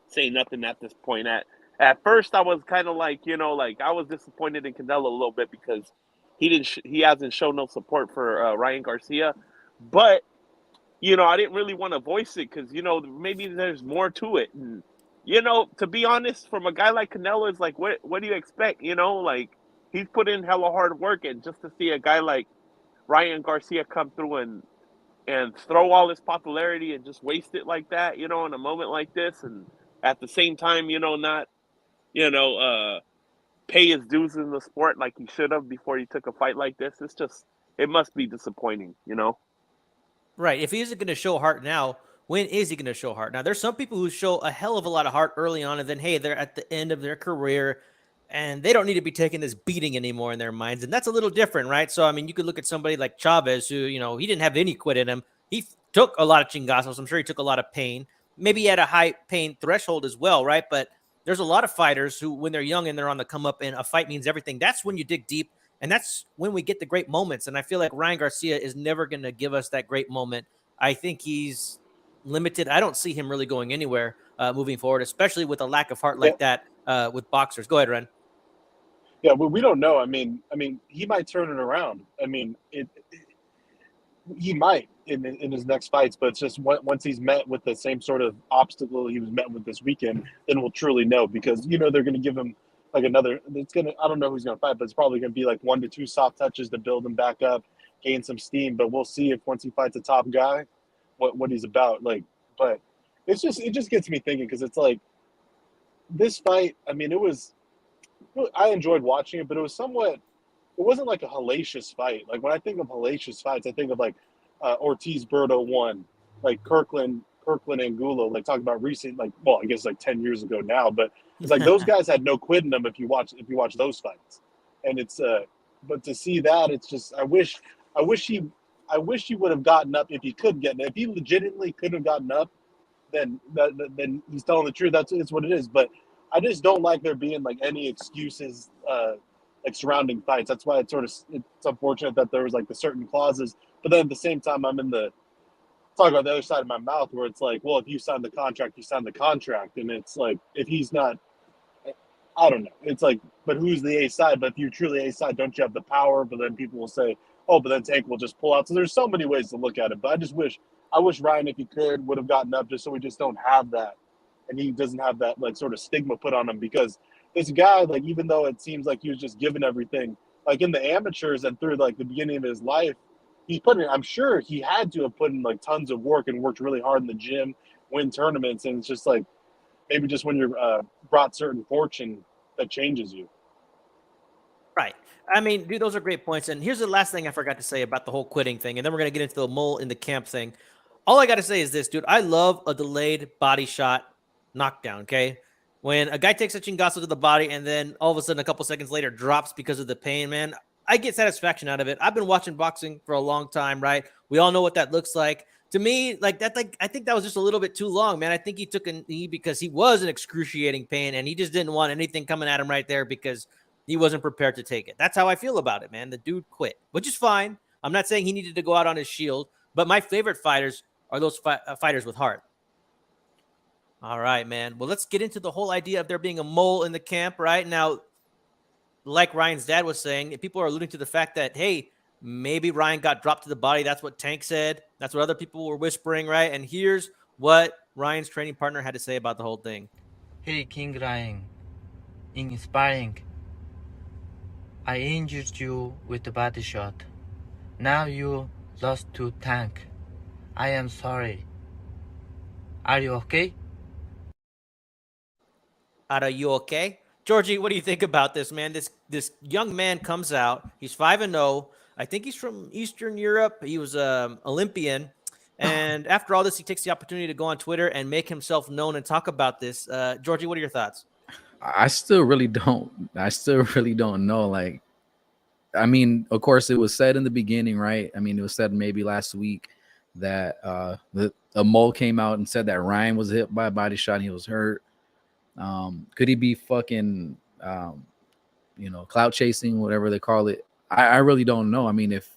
say nothing at this point. At first I was kind of like, I was disappointed in Canelo a little bit because he hasn't shown no support for Ryan Garcia. But, I didn't really want to voice it because, maybe there's more to it. And, to be honest, from a guy like Canelo, it's like, what do you expect? Like, he's put in hella hard work, and just to see a guy like Ryan Garcia come through and throw all his popularity and just waste it like that, in a moment like this, and at the same time, not, pay his dues in the sport like he should have before he took a fight like this. It must be disappointing, Right. If he isn't going to show heart now, when is he going to show heart? Now, there's some people who show a hell of a lot of heart early on, and then, hey, they're at the end of their career, and they don't need to be taking this beating anymore in their minds. And that's a little different, right? So, I mean, you could look at somebody like Chavez, who, he didn't have any quit in him. He took a lot of chingazos. I'm sure he took a lot of pain. Maybe he had a high pain threshold as well, right? But there's a lot of fighters who, when they're young and they're on the come up and a fight means everything, that's when you dig deep. And that's when we get the great moments. And I feel like Ryan Garcia is never going to give us that great moment. I think he's limited. I don't see him really going anywhere moving forward, especially with a lack of heart like that with boxers. Go ahead, Ren. Yeah, well, we don't know. I mean, he might turn it around. I mean, he might in his next fights, but it's just once he's met with the same sort of obstacle he was met with this weekend, then we'll truly know, because they're going to give him like another. I don't know who's going to fight, but it's probably going to be like 1 to 2 soft touches to build him back up, gain some steam. But we'll see if once he fights a top guy, what he's about. Like, but it just gets me thinking, because it's like this fight. I mean, I enjoyed watching it, but it wasn't like a hellacious fight. Like, when I think of hellacious fights, I think of like Ortiz Berto 1, like Kirkland Angulo, like talking about recent, like, well, I guess like 10 years ago now, but it's like those guys had no quit in them if you watch those fights. And it's but to see that, it's just I wish he would have gotten up if he could get. If he legitimately could have gotten up, then he's telling the truth. It's what it is. But I just don't like there being like any excuses like surrounding fights. That's why it's unfortunate that there was like the certain clauses But then at the same time, I'm in the talk about the other side of my mouth where it's like, well, if you sign the contract, you sign the contract. And it's like, if he's not, I don't know. It's like, but who's the A side? But if you're truly A side, don't you have the power? But then people will say, oh, but then Tank will just pull out. So there's so many ways to look at it. But I wish Ryan, if he could, would have gotten up just so we just don't have that. And he doesn't have that like sort of stigma put on him because this guy, like, even though it seems like he was just given everything, like in the amateurs and through like the beginning of his life, he's put in, I'm sure he had to have put in like tons of work and worked really hard in the gym, win tournaments. And it's just like, maybe just when you're brought certain fortune that changes you. Right. I mean, dude, those are great points. And here's the last thing I forgot to say about the whole quitting thing. And then we're going to get into the mole in the camp thing. All I got to say is this, dude. I love a delayed body shot knockdown, okay? When a guy takes a chingazo to the body and then all of a sudden a couple seconds later drops because of the pain, man, I get satisfaction out of it. I've been watching boxing for a long time, right? We all know what that looks like. To me, like that, like I think that was just a little bit too long, man. I think he took a knee because he was in excruciating pain and he just didn't want anything coming at him right there because he wasn't prepared to take it. That's how I feel about it, man. The dude quit, which is fine. I'm not saying he needed to go out on his shield, but my favorite fighters are those fighters with heart. All right, man. Well, let's get into the whole idea of there being a mole in the camp right now. Like Ryan's dad was saying, people are alluding to the fact that, hey, maybe Ryan got dropped to the body. That's what Tank said. That's what other people were whispering, right? And here's what Ryan's training partner had to say about the whole thing. Hey, King Ryan. In sparring, I injured you with the body shot. Now you lost to Tank. I am sorry. Are you okay? Are you okay? Georgie, what do you think about this, man? This young man comes out. He's 5-0. I think he's from Eastern Europe. He was an Olympian. And after all this, he takes the opportunity to go on Twitter and make himself known and talk about this. Georgie, what are your thoughts? I still really don't know. Like, I mean, of course, it was said in the beginning, right? I mean, it was said maybe last week that a mole came out and said that Ryan was hit by a body shot and he was hurt. Could he be fucking, clout chasing, whatever they call it? I really don't know. I mean, if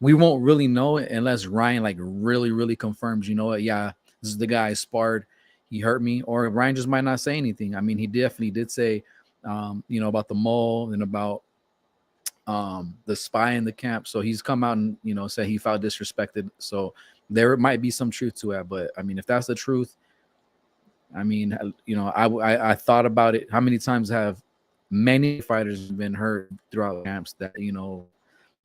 we won't really know it unless Ryan like really, really confirms, you know what? Yeah, this is the guy I sparred. He hurt me, or Ryan just might not say anything. I mean, he definitely did say, about the mole and about the spy in the camp. So he's come out and, said he felt disrespected. So there might be some truth to it. But I mean, if that's the truth, I mean, I thought about it. How many times have many fighters been hurt throughout camps that,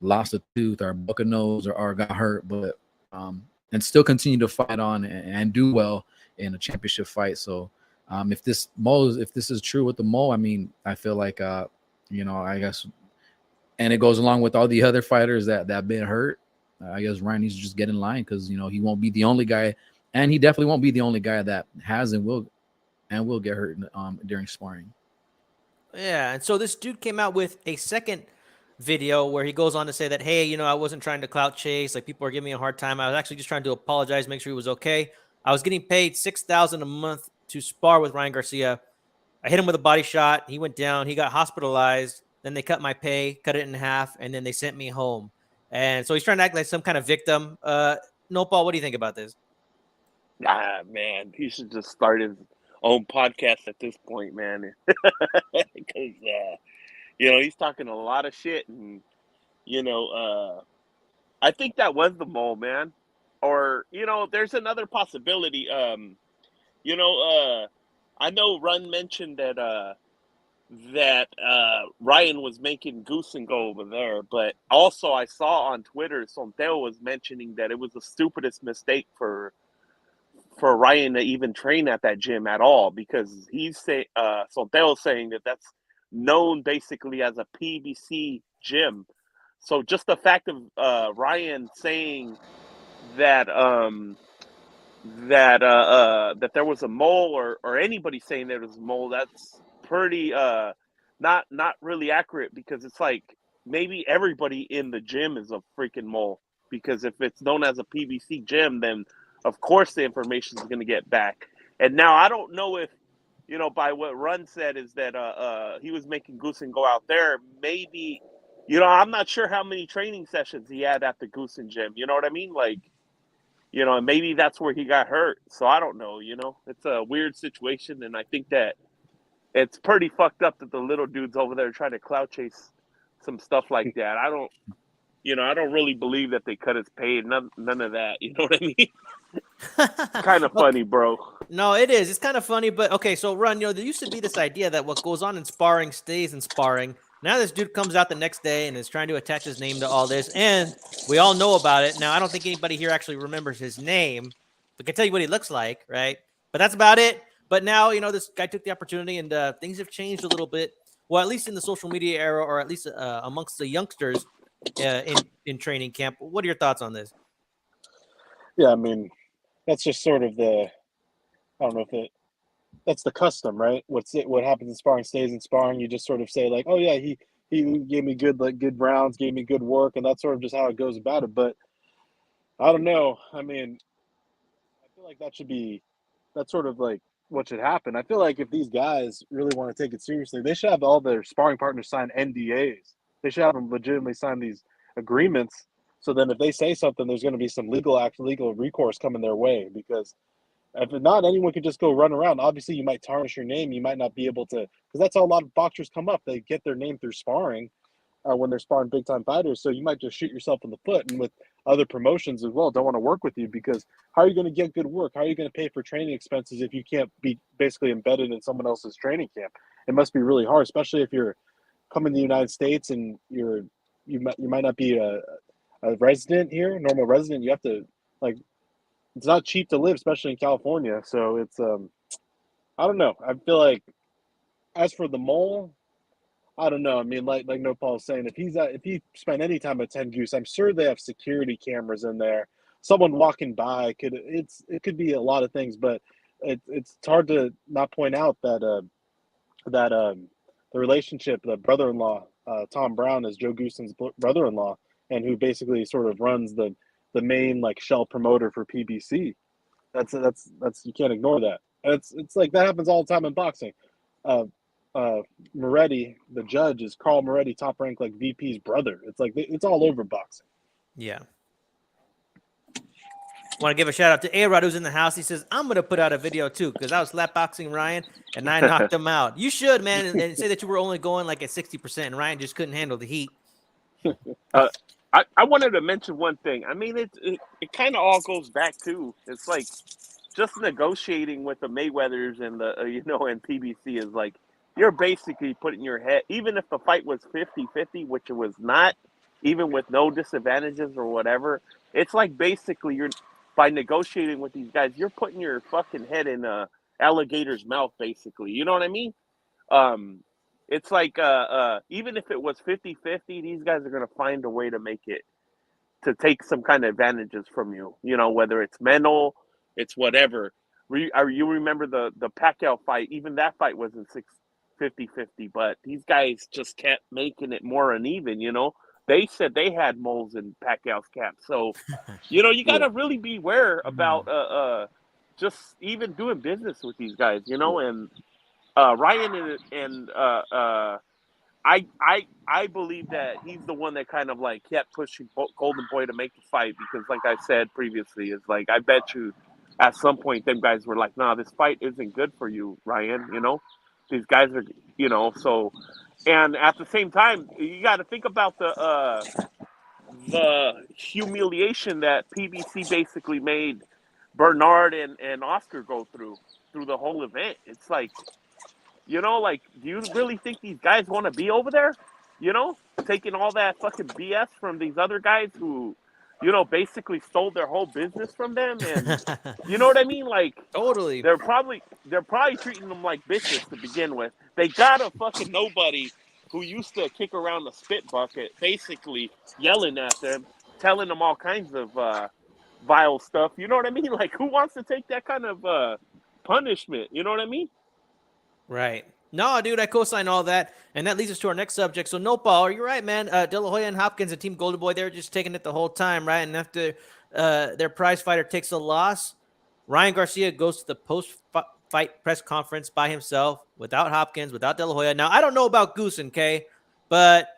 lost a tooth or broke a nose or got hurt, but and still continue to fight on and do well in a championship fight. So if this is true with the mole, I mean, I feel like I guess, and it goes along with all the other fighters that been hurt. I guess Ryan needs to just get in line because he won't be the only guy, and he definitely won't be the only guy that has and will get hurt during sparring. Yeah, and so this dude came out with a second video where he goes on to say that, hey, I wasn't trying to clout chase. Like, people are giving me a hard time. I was actually just trying to apologize, make sure he was okay. I was getting paid $6,000 a month to spar with Ryan Garcia. I hit him with a body shot. He went down. He got hospitalized. Then they cut my pay, cut it in half, and then they sent me home. And so he's trying to act like some kind of victim. Nopal, what do you think about this? Ah, man, he should just start his own podcast at this point, man. Because, he's talking a lot of shit. And, I think that was the mole, man. Or, there's another possibility. I know Run mentioned that Ryan was making goose and go over there, but also I saw on Twitter Sonteo was mentioning that it was the stupidest mistake for Ryan to even train at that gym at all, because Sonteo's saying that that's known basically as a PBC gym. So just the fact of Ryan saying that that there was a mole, or anybody saying there was a mole, that's pretty not really accurate, because it's like maybe everybody in the gym is a freaking mole, because if it's known as a PBC gym, then of course the information is going to get back. And now I don't know if, by what Run said is that he was making goose and go out there. Maybe, I'm not sure how many training sessions he had at the Goosen gym. You know what I mean? Like, and maybe that's where he got hurt. So I don't know. It's a weird situation, and I think that it's pretty fucked up that the little dude's over there trying to clout chase some stuff like that. I don't really believe that they cut his pay. None of that. You know what I mean? Kind of funny, bro. No, it is. It's kind of funny, but okay. So, Run, there used to be this idea that what goes on in sparring stays in sparring. Now this dude comes out the next day and is trying to attach his name to all this, and we all know about it. Now, I don't think anybody here actually remembers his name, but can tell you what he looks like, right? But that's about it. But now, this guy took the opportunity, and things have changed a little bit. Well, at least in the social media era, or at least amongst the youngsters in training camp. What are your thoughts on this? Yeah, I mean, that's just sort of I don't know if that's the custom, right? What happens in sparring stays in sparring. You just sort of say like, oh yeah, he gave me good rounds, gave me good work, and that's sort of just how it goes about it. But I don't know. I mean, I feel like that's sort of like what should happen. I feel like if these guys really want to take it seriously, they should have all their sparring partners sign NDAs. They should have them legitimately sign these agreements. So then if they say something, there's going to be some legal recourse coming their way, because if not, anyone could just go run around. Obviously, you might tarnish your name. You might not be able to, because that's how a lot of boxers come up. They get their name through sparring when they're sparring big-time fighters. So you might just shoot yourself in the foot. And with other promotions as well, don't want to work with you, because how are you going to get good work? How are you going to pay for training expenses if you can't be basically embedded in someone else's training camp? It must be really hard, especially if you're coming to the United States and you might not be a resident here, normal resident. You have to, like, it's not cheap to live, especially in California. So it's I don't know. I feel like, as for the mole, I don't know. I mean, like No Paul's saying, if he spent any time at 10 Goose, I'm sure they have security cameras in there. Someone walking by it could be a lot of things, but it's hard to not point out that the relationship, the brother-in-law, Tom Brown, is Joe Goosen's brother-in-law, and who basically sort of runs the main like shell promoter for PBC. That's you can't ignore that. And it's like that happens all the time in boxing. Moretti, the judge, is Carl Moretti, top rank like VP's brother. It's like it's all over boxing. Yeah. Want to give a shout out to A-Rod, who's in the house. He says, I'm going to put out a video too, because I was slap boxing Ryan and I knocked him out. You should, man, and say that you were only going like at 60% and Ryan just couldn't handle the heat. I wanted to mention one thing. I mean, it kind of all goes back to, it's like just negotiating with the Mayweathers and the and PBC is like, you're basically putting your head, even if the fight was 50-50, which it was not, even with no disadvantages or whatever, it's like basically by negotiating with these guys, you're putting your fucking head in a alligator's mouth, basically. You know what I mean? It's like even if it was 50-50, these guys are going to find a way to make it, to take some kind of advantages from you, whether it's mental, it's whatever. You remember the Pacquiao fight, even that fight wasn't 50-50, but these guys just kept making it more uneven, They said they had moles in Pacquiao's cap. So, you got to really beware about just even doing business with these guys, and Ryan and I believe that he's the one that kind of like kept pushing Golden Boy to make the fight, because like I said previously, it's like, I bet you at some point them guys were like, nah, this fight isn't good for you, Ryan, these guys are, so, and at the same time, you got to think about the humiliation that PBC basically made Bernard and Oscar go through the whole event. It's like, like, do you really think these guys want to be over there? Taking all that fucking BS from these other guys who, basically stole their whole business from them, and you know what I mean? Like, Totally. they're probably treating them like bitches to begin with. They got a fucking nobody who used to kick around the spit bucket, basically yelling at them, telling them all kinds of vile stuff. You know what I mean? Like, who wants to take that kind of punishment? You know what I mean? Right. No, dude, I co-sign all that. And that leads us to our next subject. So, Nopal, you're right, man. De La Hoya and Hopkins and Team Golden Boy, they're just taking it the whole time, right? And after their prize fighter takes a loss, Ryan Garcia goes to the post-fight press conference by himself, without Hopkins, without De La Hoya. Now, I don't know about Goosen, okay? But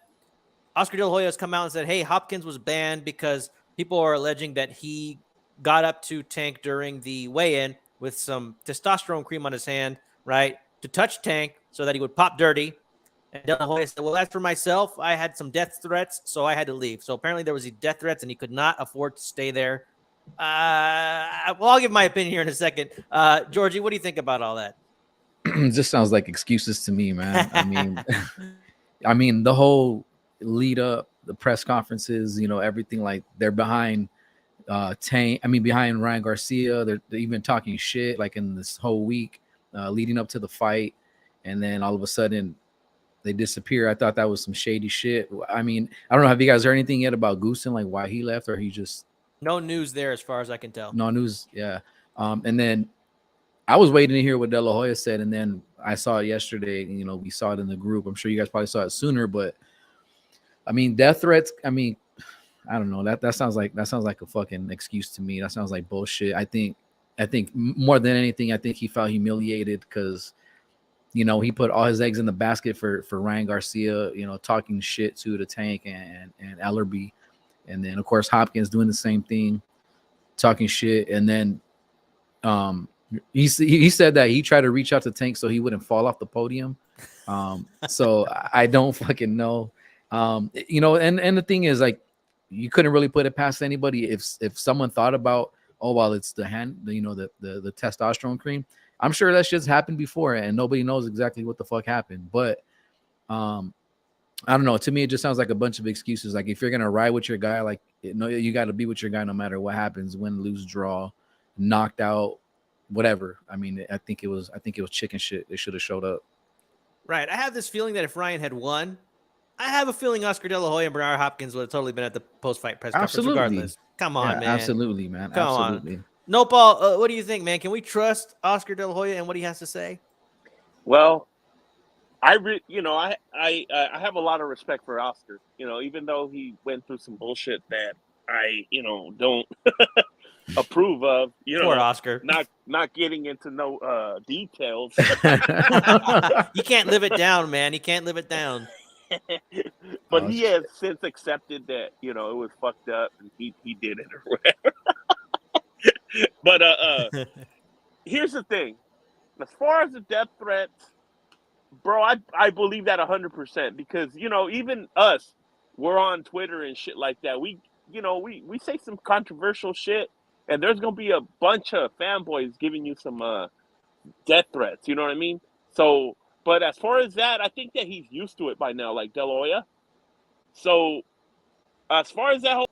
Oscar De La Hoya has come out and said, hey, Hopkins was banned because people are alleging that he got up to Tank during the weigh-in with some testosterone cream on his hand, right, to touch Tank so that he would pop dirty. And De La Hoya said, well, that's for myself. I had some death threats, so I had to leave. So apparently there was death threats, and he could not afford to stay there. Well, I'll give my opinion here in a second. Georgie, what do you think about all that? It just sounds like excuses to me, man. I mean, the whole lead up, the press conferences, everything, like they're behind behind Ryan Garcia. They're even talking shit like in this whole week leading up to the fight, and then all of a sudden they disappear. I thought that was some shady shit. I mean, I don't know. Have you guys heard anything yet about Goosen, like why he left, or he just no news there as far as I can tell? No news. Yeah. And then I was waiting to hear what De La Hoya said, and then I saw it yesterday. We saw it in the group. I'm sure you guys probably saw it sooner, but I mean, death threats. I mean, I don't know. That sounds like a fucking excuse to me. That sounds like bullshit. I think more than anything, I think he felt humiliated because he put all his eggs in the basket for Ryan Garcia. Talking shit to the Tank and Ellerby, and then of course Hopkins doing the same thing, talking shit, and then he said that he tried to reach out to Tank so he wouldn't fall off the podium. So I don't fucking know. And the thing is, like, you couldn't really put it past anybody if someone thought about, oh, well, it's the the testosterone cream. I'm sure that shit's happened before and nobody knows exactly what the fuck happened. But I don't know. To me, it just sounds like a bunch of excuses. Like, if you're gonna ride with your guy, like, you got to be with your guy no matter what happens, win, lose, draw, knocked out, whatever. I mean, I think it was chicken shit. They should have showed up. Right. I have this feeling that if Ryan had won, I have a feeling Oscar De La Hoya and Bernard Hopkins would have totally been at the post-fight press conference regardless. Come on, man. Absolutely, man. Come absolutely. On. No, Paul, what do you think, man? Can we trust Oscar De La Hoya and what he has to say? Well, I have a lot of respect for Oscar. Even though he went through some bullshit that I don't approve of. Poor Oscar. Not getting into no details. You can't live it down, man. You can't live it down. But he has since accepted that it was fucked up and he did it or whatever. But here's the thing. As far as the death threats, bro, I believe that 100% because even us, we're on Twitter and shit like that. We say some controversial shit, and there's gonna be a bunch of fanboys giving you some death threats. You know what I mean? So, but as far as that, I think that he's used to it by now, like De La Hoya. So, as far as that whole,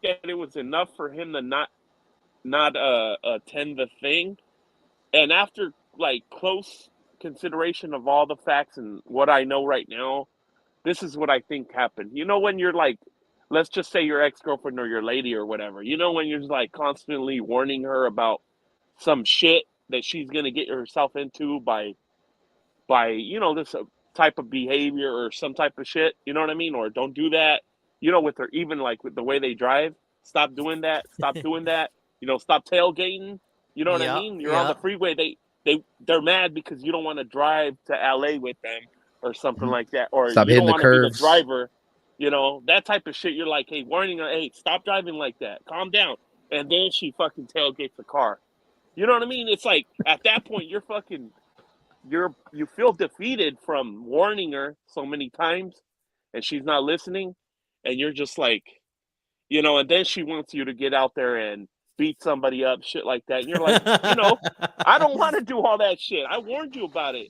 that it was enough for him to not attend the thing, and after like close consideration of all the facts and what I know right now, this is what I think happened. When you're like, let's just say your ex-girlfriend or your lady or whatever, when you're like constantly warning her about some shit that she's going to get herself into by this type of behavior or some type of shit, you know what I mean? Or don't do that, with her, even like with the way they drive, stop doing that, stop doing that, stop tailgating, you know what I mean? You're on the freeway, they're mad because you don't want to drive to LA with them or something like that, or stop you don't want to be the curves. driver, that type of shit. You're like, hey, warning her, hey, stop driving like that, calm down. And then she fucking tailgates the car. You know what I mean? It's like at that point you feel defeated from warning her so many times and she's not listening, and you're just like, and then she wants you to get out there and beat somebody up, shit like that. And you're like, I don't want to do all that shit. I warned you about it.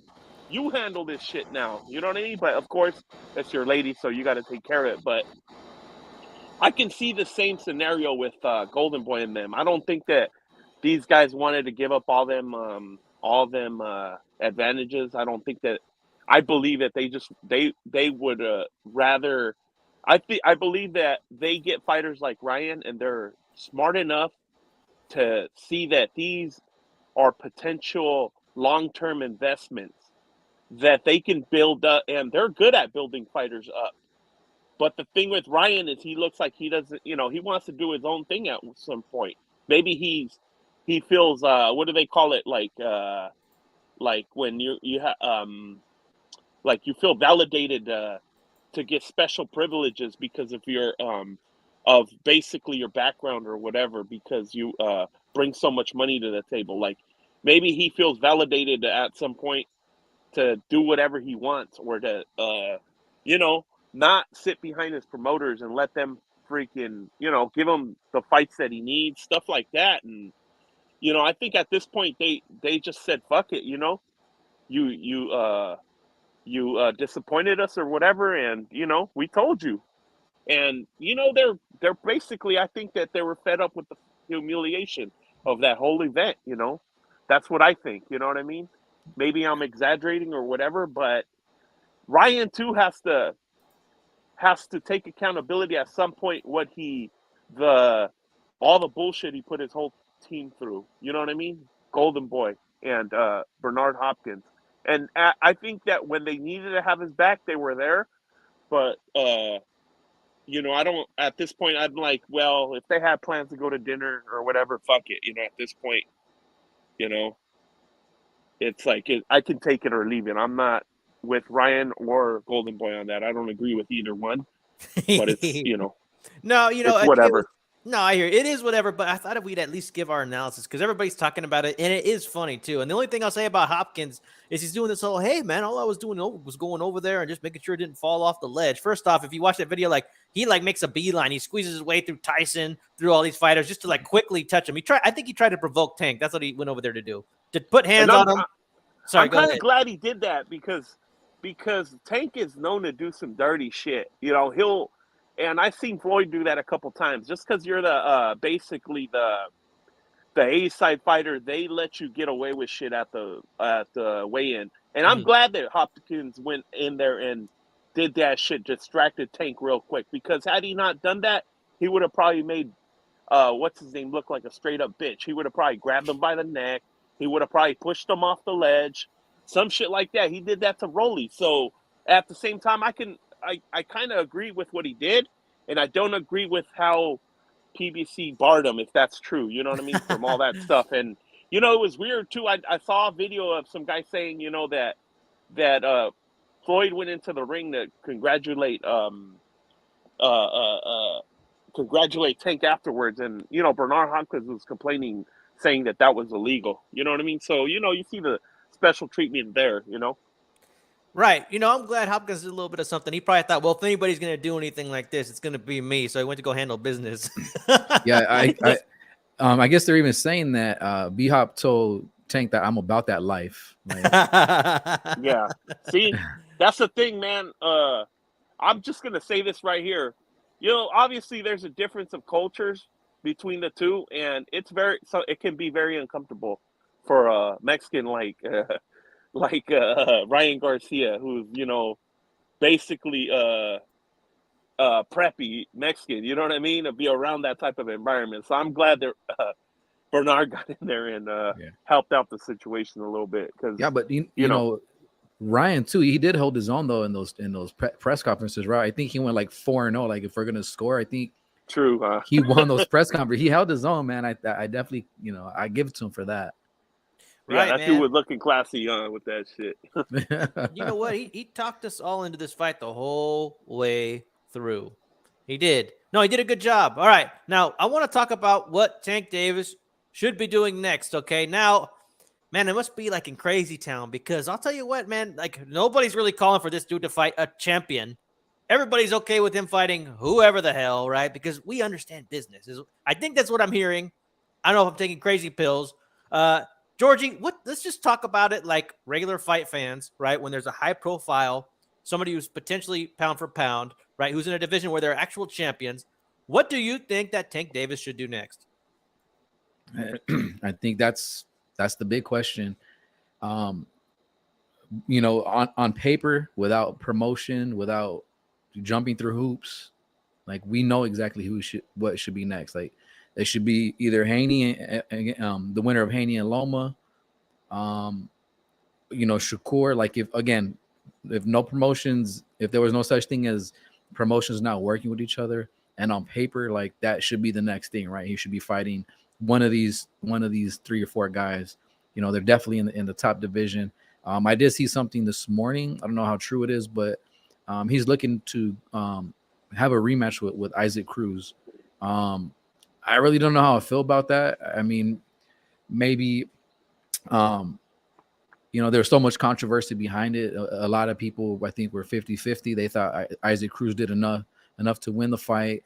You handle this shit now. You know what I mean? But of course, that's your lady, so you got to take care of it. But I can see the same scenario with Golden Boy and them. I don't think that these guys wanted to give up all them advantages. I don't think that. I believe that they would rather. I believe that they get fighters like Ryan, and they're smart enough to see that these are potential long-term investments that they can build up, and they're good at building fighters up. But the thing with Ryan is he looks like he doesn't, he wants to do his own thing at some point. Maybe he feels what do they call it, like when you feel validated to get special privileges because of your of basically your background or whatever, because you bring so much money to the table. Like maybe he feels validated at some point to do whatever he wants, or to you know, not sit behind his promoters and let them freaking, you know, give him the fights that he needs, stuff like that. And you know, I think at this point they just said fuck it, you know, you disappointed us or whatever, and you know, we told you. And you know, they're basically, I think that they were fed up with the humiliation of that whole event, you know. That's what I think, you know what I mean? Maybe I'm exaggerating or whatever, but Ryan too has to take accountability at some point what the all the bullshit he put his whole team through. You know what I mean? Golden Boy and Bernard Hopkins. And I think that when they needed to have his back, they were there. But you know, I don't. At this point, I'm like, well, if they had plans to go to dinner or whatever, fuck it. You know, at this point, you know, it's like I can take it or leave it. I'm not with Ryan or Golden Boy on that. I don't agree with either one, but it's, you know, No, you know, it's whatever. No, I hear it is whatever, but I thought if we'd at least give our analysis because everybody's talking about it, and it is funny too. And the only thing I'll say about Hopkins is he's doing this whole, hey man, all I was doing was going over there and just making sure it didn't fall off the ledge. First off, if you watch that video, like he like makes a beeline, he squeezes his way through Tyson, through all these fighters, just to like quickly touch him. I think he tried to provoke Tank. That's what he went over there to do, to put hands on him. Sorry, I'm kind of glad he did that because Tank is known to do some dirty shit. You know, and I've seen Floyd do that a couple times. Just because you're the basically the A side fighter, they let you get away with shit at the weigh-in. And I'm glad that Hopkins went in there and did that shit, distracted Tank real quick. Because had he not done that, he would have probably made what's his name look like a straight up bitch. He would have probably grabbed him by the neck. He would have probably pushed him off the ledge, some shit like that. He did that to Rolly. So at the same time, I kind of agree with what he did, and I don't agree with how PBC barred him, if that's true. You know what I mean? From all that stuff. And, you know, it was weird, too. I saw a video of some guy saying, you know, that Floyd went into the ring to congratulate Tank afterwards. And, you know, Bernard Hopkins was complaining, saying that was illegal. You know what I mean? So, you know, you see the special treatment there, you know? Right. You know, I'm glad Hopkins did a little bit of something. He probably thought, well, if anybody's going to do anything like this, it's going to be me. So he went to go handle business. Yeah, I guess they're even saying that B-Hop told Tank that I'm about that life. Like, yeah. See, that's the thing, man. I'm just going to say this right here. You know, obviously there's a difference of cultures between the two, and it can be very uncomfortable for a Mexican like Ryan Garcia, who's, you know, basically preppy Mexican, you know what I mean, to be around that type of environment. So I'm glad that Bernard got in there and helped out the situation a little bit. Cause, yeah, but you know, Ryan too, he did hold his own though in those press conferences, right? I think he went like 4-0. Like if we're gonna score, I think true. He won those press conferences. He held his own, man. I definitely, you know, I give it to him for that. Right, that dude was looking classy with that shit. You know what? He talked us all into this fight the whole way through. He did. No, he did a good job. All right. Now, I want to talk about what Tank Davis should be doing next, okay? Now, man, it must be like in crazy town because I'll tell you what, man, like nobody's really calling for this dude to fight a champion. Everybody's okay with him fighting whoever the hell, right? Because we understand business. I think that's what I'm hearing. I don't know if I'm taking crazy pills. Georgie, let's just talk about it like regular fight fans, right? When there's a high profile, somebody who's potentially pound for pound, right? Who's in a division where they're actual champions. What do you think that Tank Davis should do next? I think that's the big question. You know, on paper, without promotion, without jumping through hoops, like we know exactly what should be next. Like it should be either Haney, the winner of Haney and Loma, you know, Shakur. Like if no promotions, if there was no such thing as promotions not working with each other, and on paper, like that should be the next thing, right? He should be fighting one of these 3 or 4 guys. You know, they're definitely in the top division. I did see something this morning. I don't know how true it is, but He's looking to have a rematch with Isaac Cruz. I really don't know how I feel about that. I mean, maybe there's so much controversy behind it. A lot of people, I think, were 50-50. They thought Isaac Cruz did enough to win the fight.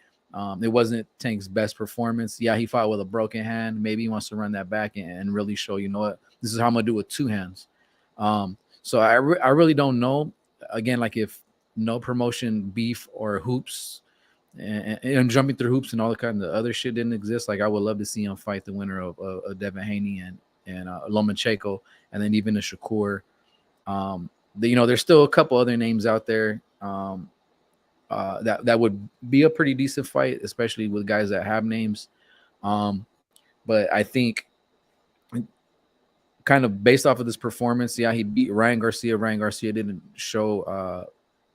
It wasn't Tank's best performance. Yeah, he fought with a broken hand. Maybe he wants to run that back and really show, what, this is how I'm going to do with two hands. So I really don't know. Again, like if no promotion beef or hoops and jumping through hoops and all the kind of other shit didn't exist, like I would love to see him fight the winner of Devin Haney and Lomachenko, and then even a Shakur. There's still a couple other names out there that would be a pretty decent fight, especially with guys that have names. But I think kind of based off of this performance, yeah, he beat Ryan Garcia. Ryan Garcia didn't show,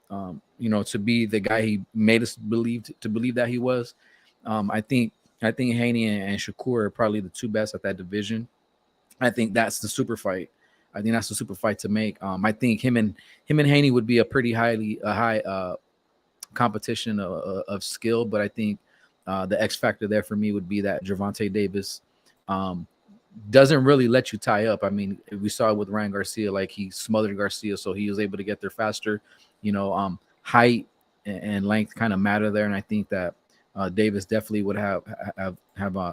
to be the guy he made us believe that he was. I think Haney and Shakur are probably the two best at that division. I think that's the super fight. I think that's the super fight to make. I think him and Haney would be a pretty high competition of skill, but I think the X factor there for me would be that Gervonta Davis doesn't really let you tie up. I mean, we saw it with Ryan Garcia, like he smothered Garcia, so he was able to get there faster. Height and length kind of matter there, and I think that Davis definitely would have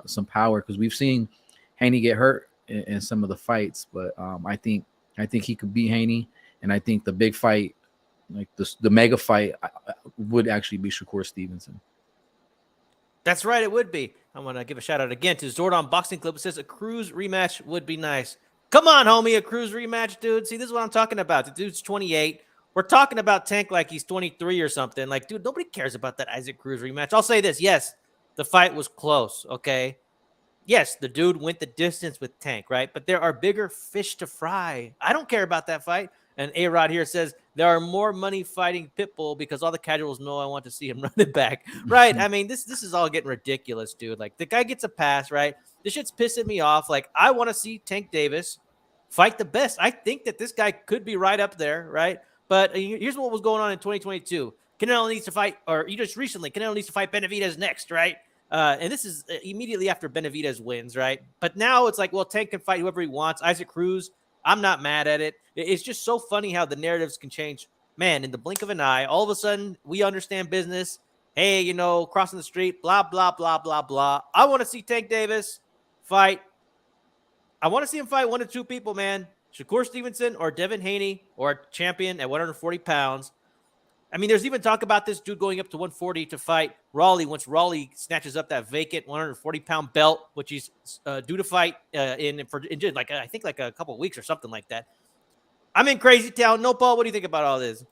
some power, because we've seen Haney get hurt in some of the fights, but I think he could beat Haney, and I think the big fight, like the mega fight, would actually be Shakur Stevenson. That's right, it would be. I want to give a shout out again to Zordon Boxing Club. It says a Cruz rematch would be nice. Come on, homie, a Cruz rematch, dude. See, this is what I'm talking about. The dude's 28. We're talking about Tank like he's 23 or something. Like, dude, nobody cares about that Isaac Cruz rematch. I'll say this. Yes, the fight was close, okay? Yes, the dude went the distance with Tank, right? But there are bigger fish to fry. I don't care about that fight. And A-Rod here says, there are more money fighting Pitbull because all the casuals know I want to see him run it back. Right? I mean, this is all getting ridiculous, dude. Like, the guy gets a pass, right? This shit's pissing me off. Like, I want to see Tank Davis fight the best. I think that this guy could be right up there, right? But here's what was going on in 2022. Canelo needs to fight, or just recently, Canelo needs to fight Benavidez next, right? And this is immediately after Benavidez wins, right? But now it's like, well, Tank can fight whoever he wants. Isaac Cruz, I'm not mad at it. It's just so funny how the narratives can change. Man, in the blink of an eye, all of a sudden, we understand business. Hey, crossing the street, blah, blah, blah, blah, blah. I want to see Tank Davis fight. I want to see him fight one of two people, man. Shakur Stevenson or Devin Haney, or a champion at 140 pounds. I mean, there's even talk about this dude going up to 140 to fight Raleigh once Raleigh snatches up that vacant 140-pound belt, which he's due to fight in I think a couple of weeks or something like that. I'm in crazy town. No, Paul, what do you think about all this?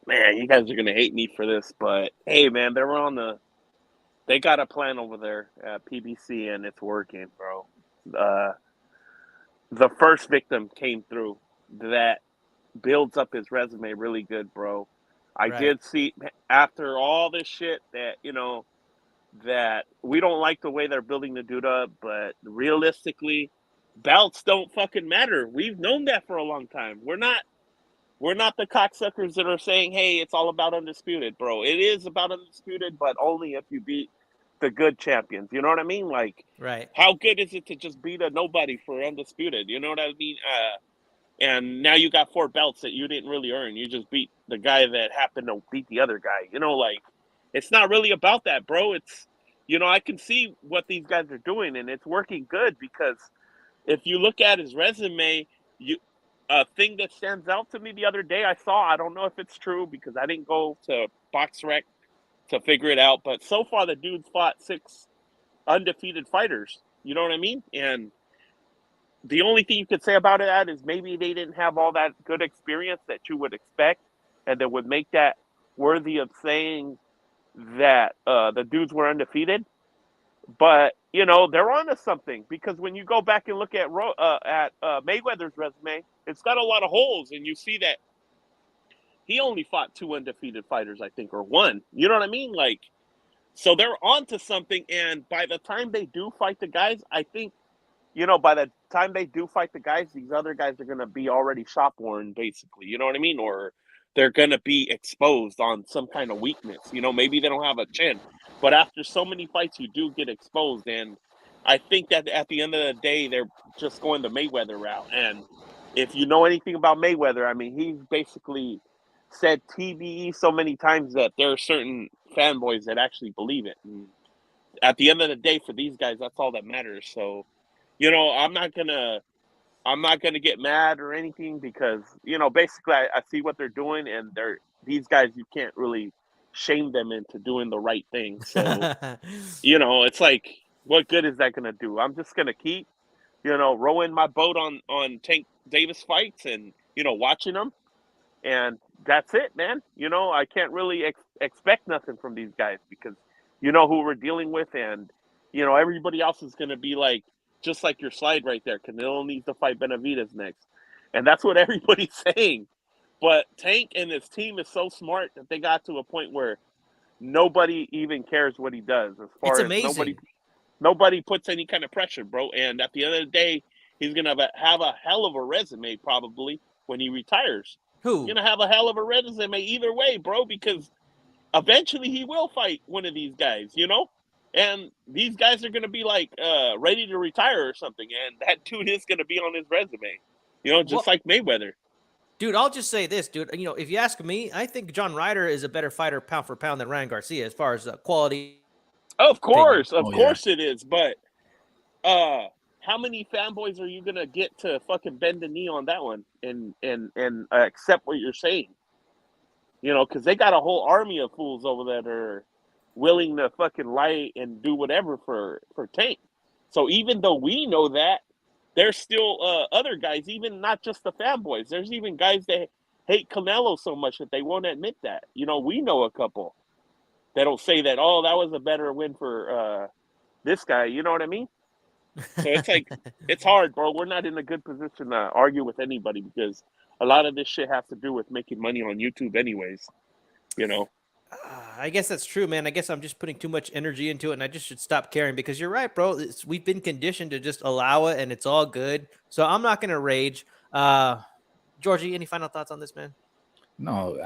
Man, you guys are gonna hate me for this, but hey, man, they got a plan over there at PBC, and it's working, bro. The first victim came through. That builds up his resume really good, bro. I did see after all this shit that, that we don't like the way they're building the dude up, but realistically, belts don't fucking matter. We've known that for a long time. We're not the cocksuckers that are saying, hey, it's all about undisputed, bro. It is about undisputed, but only if you beat the good champions. You know what I mean? Like, right. How good is it to just beat a nobody for undisputed? You know what I mean? And now you got 4 belts that you didn't really earn. You just beat the guy that happened to beat the other guy. It's not really about that, bro. It's, I can see what these guys are doing, and it's working good, because if you look at his resume, a thing that stands out to me the other day I don't know if it's true because I didn't go to BoxRec to figure it out, but so far the dude's fought 6 undefeated fighters. You know what I mean? And the only thing you could say about it is maybe they didn't have all that good experience that you would expect, and that would make that worthy of saying that the dudes were undefeated. But they're onto something, because when you go back and look at Mayweather's resume, it's got a lot of holes, and you see that he only fought 2 undefeated fighters, I think, or 1. You know what I mean? So they're onto something, and by the time they do fight the guys, I think, by the time they do fight the guys, these other guys are going to be already shop worn, basically. You know what I mean? Or they're gonna be exposed on some kind of weakness. You know, maybe they don't have a chin, but after so many fights, you do get exposed. And I think that at the end of the day, they're just going the Mayweather route. And if you know anything about Mayweather, I mean, he's basically said TBE so many times that there are certain fanboys that actually believe it. And at the end of the day, for these guys, that's all that matters. So, you know, I'm not gonna get mad or anything because, you know, basically I see what they're doing, and these guys, you can't really shame them into doing the right thing. So, you know, it's like, what good is that gonna do? I'm just gonna keep, you know, rowing my boat on Tank Davis fights and, you know, watching them, and that's it, man. You know, I can't really expect nothing from these guys because you know who we're dealing with, and you know everybody else is going to be like, just like your slide right there. Canelo needs to fight Benavidez next, and that's what everybody's saying. But Tank and his team is so smart that they got to a point where nobody even cares what he does. As It's far as amazing. nobody puts any kind of pressure, bro. And at the end of the day, he's gonna have a hell of a resume probably when he retires. He's Who? gonna have a hell of a resume either way, bro, because eventually he will fight one of these guys, you know? And these guys are gonna be like ready to retire or something, and that dude is gonna be on his resume. You know, just Well, like Mayweather. dude, I'll just say this, dude. You know, if you ask me, I think John Ryder is a better fighter pound for pound than Ryan Garcia as far as quality opinion. Of Oh yeah. course it is, but uh how many fanboys are you gonna get to fucking bend the knee on that one and accept what you're saying? You know, because they got a whole army of fools over there that are willing to fucking lie and do whatever for Tank. So even though we know that, there's still other guys, even not just the fanboys. There's even guys that hate Canelo so much that they won't admit that. You know, we know a couple that'll say that, oh, that was a better win for this guy. You know what I mean? So it's like, it's hard, bro. We're not in a good position to argue with anybody because a lot of this shit has to do with making money on YouTube, anyways. You know? I guess that's true, man. I guess I'm just putting too much energy into it, and I just should stop caring because you're right, bro. We've been conditioned to just allow it, and it's all good. So I'm not gonna rage. Georgie, any final thoughts on this, man? No,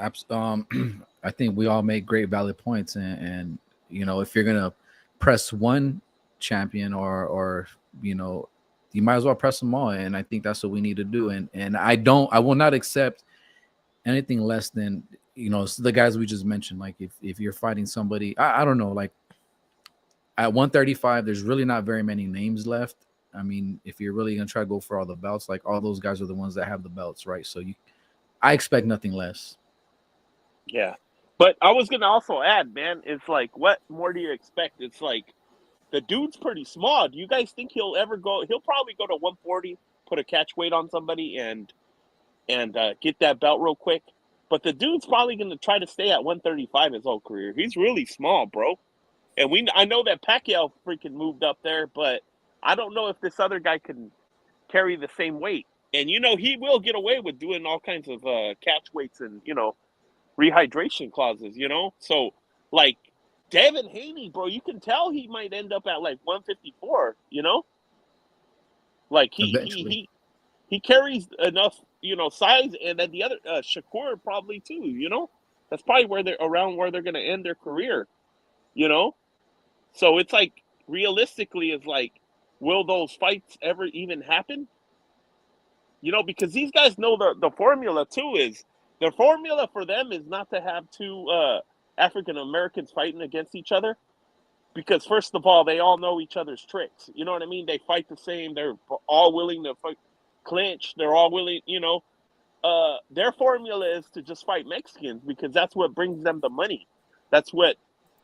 I think we all make great valid points, and you know, if you're gonna press one champion or you know, you might as well press them all, and I think that's what we need to do. And I will not accept anything less than, you know, the guys we just mentioned. Like if you're fighting somebody, I don't know, like at 135, there's really not very many names left. I mean, if you're really gonna try to go for all the belts, like all those guys are the ones that have the belts, right? So I expect nothing less. Yeah. But I was going to also add, man, it's like, what more do you expect? It's like, the dude's pretty small. Do you guys think he'll ever go? He'll probably go to 140, put a catch weight on somebody, and get that belt real quick. But the dude's probably going to try to stay at 135 his whole career. He's really small, bro. And I know that Pacquiao freaking moved up there, but I don't know if this other guy can carry the same weight. And, you know, he will get away with doing all kinds of catch weights and, you know, rehydration clauses, you know? So, like, Devin Haney, bro, you can tell he might end up at, like, 154, you know? Like, Eventually. he carries enough, you know, size, and then the other, Shakur probably too, you know? That's probably where they're going to end their career, you know? So it's like, realistically, it's like, will those fights ever even happen? You know, because these guys know the formula too. Is the formula for them is not to have two African Americans fighting against each other, because first of all, they all know each other's tricks. You know what I mean? They fight the same. They're all willing to clinch. They're all willing. You know, their formula is to just fight Mexicans because that's what brings them the money. That's what,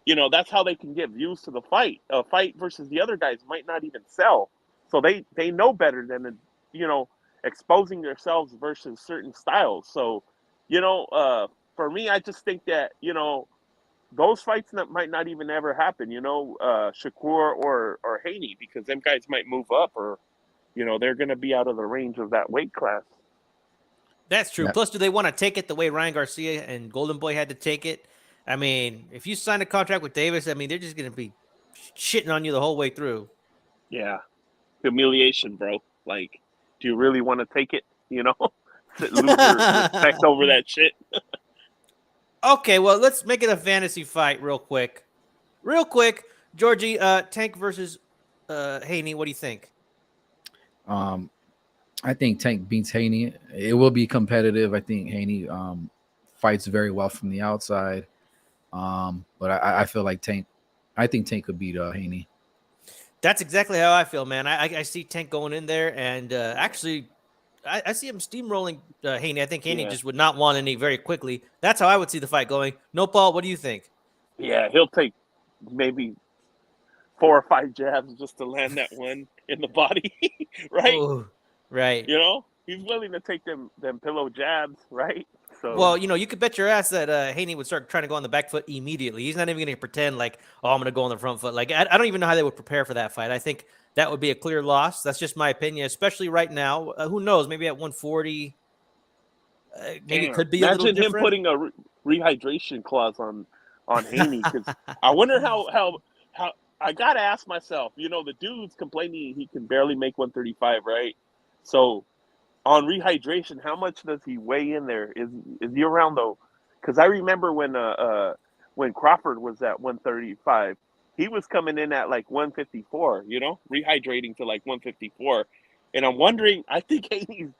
you know. That's how they can get views to the fight. A fight versus the other guys might not even sell. So they know better than, you know, exposing themselves versus certain styles. So, you know, for me, I just think that, you know, those fights that might not even ever happen, you know, Shakur or Haney, because them guys might move up, or, you know, they're going to be out of the range of that weight class. That's true. Yeah. Plus, do they want to take it the way Ryan Garcia and Golden Boy had to take it? I mean, if you sign a contract with Davis, I mean, they're just going to be shitting on you the whole way through. Yeah. Humiliation, bro. Like, do you really want to take it, you know? Lose your respect over that shit? Okay, well, let's make it a fantasy fight real quick. Real quick, Georgie, Tank versus Haney. What do you think? Um, I think Tank beats Haney. It will be competitive. I think Haney fights very well from the outside. But I feel like Tank. I think Tank could beat Haney. That's exactly how I feel, man. I see Tank going in there, and actually, I see him steamrolling Haney. I think Haney Yeah. just would not want any very quickly. That's how I would see the fight going. No, Paul, what do you think? Yeah, he'll take maybe 4 or 5 jabs just to land that one in the body, right? Oh, right. You know, he's willing to take them pillow jabs, right? So Well, you could bet your ass that Haney would start trying to go on the back foot immediately. He's not even going to pretend like, oh, I'm going to go on the front foot. Like, I don't even know how they would prepare for that fight. I think that would be a clear loss. That's just my opinion, especially right now. Who knows? Maybe at 140, maybe it could be a little imagine him different. putting a rehydration clause on Haney, because I wonder how I gotta ask myself. The dude's complaining he can barely make 135, right? So on rehydration, how much does he weigh in there? Is he around though? Because I remember when Crawford was at 135, he was coming in at like 154. Rehydrating to like 154, and I'm wondering. I think Haney's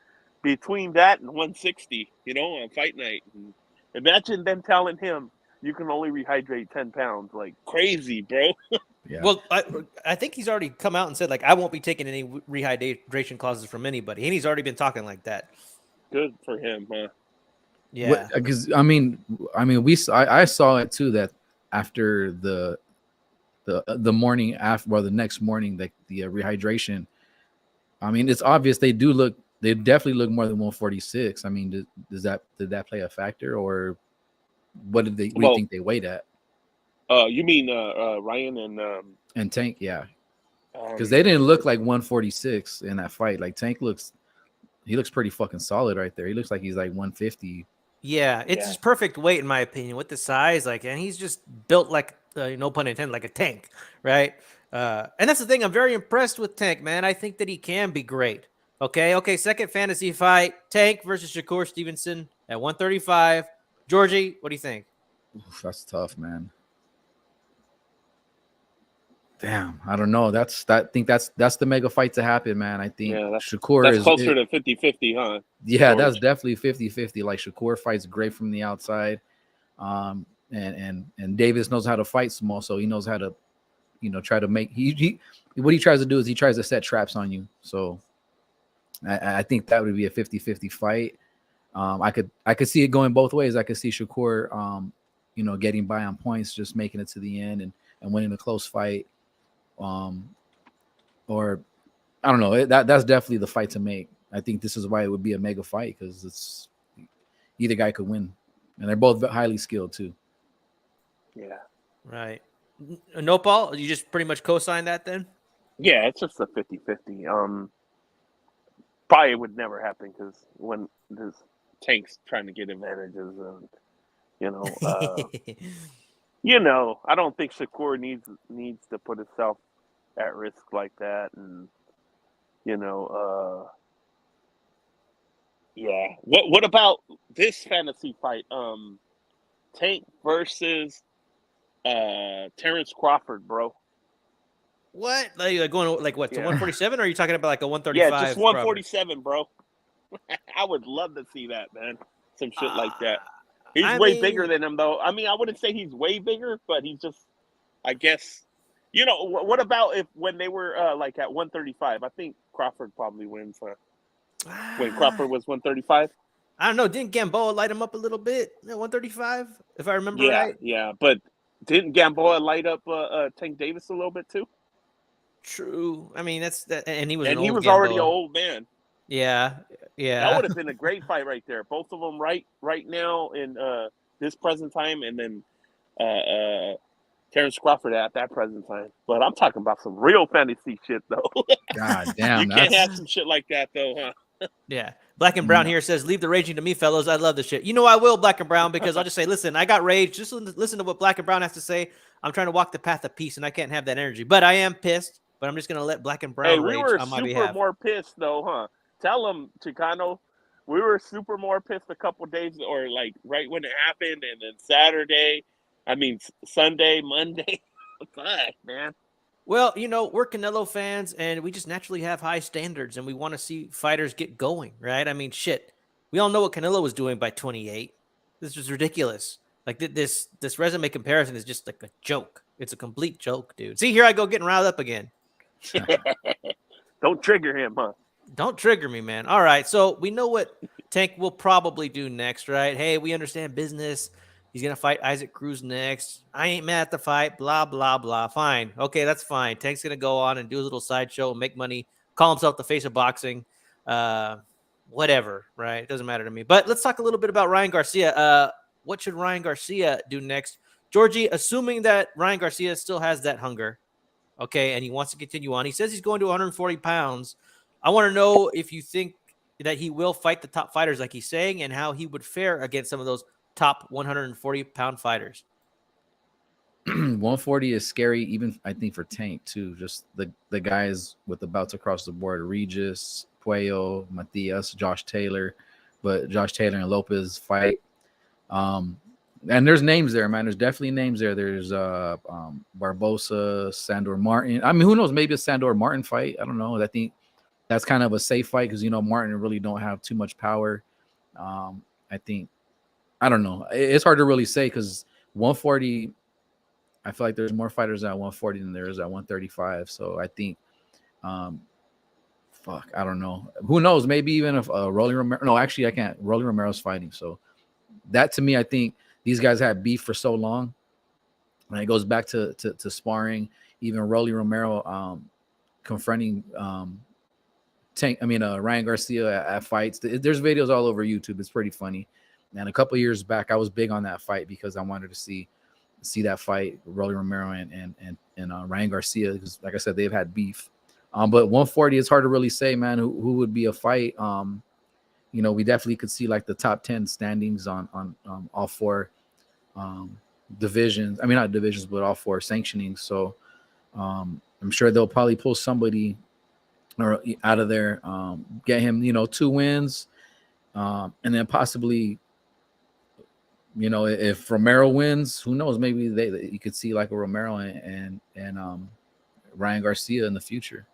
between that and 160. On fight night. And imagine them telling him you can only rehydrate 10 pounds. Like crazy, bro. Yeah. Well, I think he's already come out and said, like, I won't be taking any rehydration clauses from anybody. And he's already been talking like that. Good for him, huh? Yeah. Because I saw it too, that after the morning after, or the next morning, the rehydration. I mean, it's obvious they definitely look more than 146. I mean, did that play a factor, or what do you think they weighed at? You mean Ryan and Tank? Yeah, because um, they didn't look like 146 in that fight. Like Tank looks pretty fucking solid right there. He looks like he's like 150. Yeah, it's his perfect weight, in my opinion, with the size. Like, and he's just built like, no pun intended, like a tank, right? And that's the thing. I'm very impressed with Tank, man. I think that he can be great. Okay. Second fantasy fight: Tank versus Shakur Stevenson at 135. Georgie, what do you think? Oof, that's tough, man. Damn, I don't know. I think that's the mega fight to happen, man. I think Shakur that's is closer to 50-50, huh? Yeah, George? That's definitely 50-50. Like Shakur fights great from the outside. And Davis knows how to fight small, so he knows how to, try to make what he tries to do is he tries to set traps on you. So I think that would be a 50-50 fight. I could see it going both ways. I could see Shakur getting by on points, just making it to the end and winning a close fight. Or I don't know. That's definitely the fight to make. I think this is why it would be a mega fight, because it's either guy could win, and they're both highly skilled too. Yeah. Right. No, Paul, you just pretty much co-sign that then? Yeah, it's just a 50-50. Probably would never happen, because when this Tank's trying to get advantages, I don't think Shakur needs to put himself at risk like that, and yeah. What about this fantasy fight? Tank versus Terrence Crawford, bro. What? Like going like what to Yeah. 147? Or are you talking about like a 135? Yeah, just 147, bro. I would love to see that, man. Some shit like that. He's way bigger than him, though. I mean, I wouldn't say he's way bigger, but he's just, I guess. What about when they were like at 135? I think Crawford probably wins. When Crawford was 135. I don't know. Didn't Gamboa light him up a little bit at 135, if I remember right? Yeah, but didn't Gamboa light up Tank Davis a little bit too? True. I mean, and he was already an old man. Yeah. That would have been a great fight right there. Both of them right now in this present time, and then Terrence Crawford at that present time. But I'm talking about some real fantasy shit, though. God damn. You can't have some shit like that, though, huh? Yeah. Black and Brown here says, leave the raging to me, fellas. I love this shit. I will, Black and Brown, because I'll just say, listen, I got rage. Just listen to what Black and Brown has to say. I'm trying to walk the path of peace, and I can't have that energy. But I am pissed, but I'm just going to let Black and Brown rage on my behalf. We were super more pissed, though, huh? Tell them, Chicano, we were super more pissed a couple days, or like right when it happened, and then Sunday, Monday. Fuck, man. Well, we're Canelo fans, and we just naturally have high standards, and we want to see fighters get going, right? I mean, shit. We all know what Canelo was doing by 28. This was ridiculous. Like this resume comparison is just like a joke. It's a complete joke, dude. See, here I go getting riled up again. Don't trigger him, huh? Don't trigger me, man. All right, so we know what Tank will probably do next, right? Hey, we understand business. He's going to fight Isaac Cruz next. I ain't mad at the fight, blah, blah, blah. Fine. Okay, that's fine. Tank's going to go on and do a little sideshow and make money, call himself the face of boxing, whatever, right? It doesn't matter to me. But let's talk a little bit about Ryan Garcia. What should Ryan Garcia do next? Georgie, assuming that Ryan Garcia still has that hunger, okay, and he wants to continue on. He says he's going to 140 pounds. I want to know if you think that he will fight the top fighters like he's saying, and how he would fare against some of those top 140-pound fighters. 140 is scary, even I think for Tank too. Just the guys with the bouts across the board: Regis, Puello, Matias, Josh Taylor. But Josh Taylor and Lopez fight. And there's names there, man. There's definitely names there. There's Barbosa, Sandor Martin. I mean, who knows? Maybe a Sandor Martin fight. I don't know. I think that's kind of a safe fight because Martin really don't have too much power. I think. I don't know. It's hard to really say because 140, I feel like there's more fighters at 140 than there is at 135. So I think, I don't know. Who knows? Maybe even if Rolly Romero. No, actually, I can't. Rolly Romero's fighting. So that to me, I think these guys had beef for so long. And it goes back to sparring. Even Rolly Romero confronting Ryan Garcia at fights. There's videos all over YouTube. It's pretty funny. And a couple of years back, I was big on that fight because I wanted to see that fight, Rolly Romero and Ryan Garcia, because like I said, they've had beef. But 140, it's hard to really say, man, who would be a fight. We definitely could see like the top 10 standings on all four divisions. I mean, not divisions, but all four sanctionings. So I'm sure they'll probably pull somebody out of there, get him, 2 wins, and then possibly. If Romero wins, who knows? Maybe you could see like a Romero and Ryan Garcia in the future.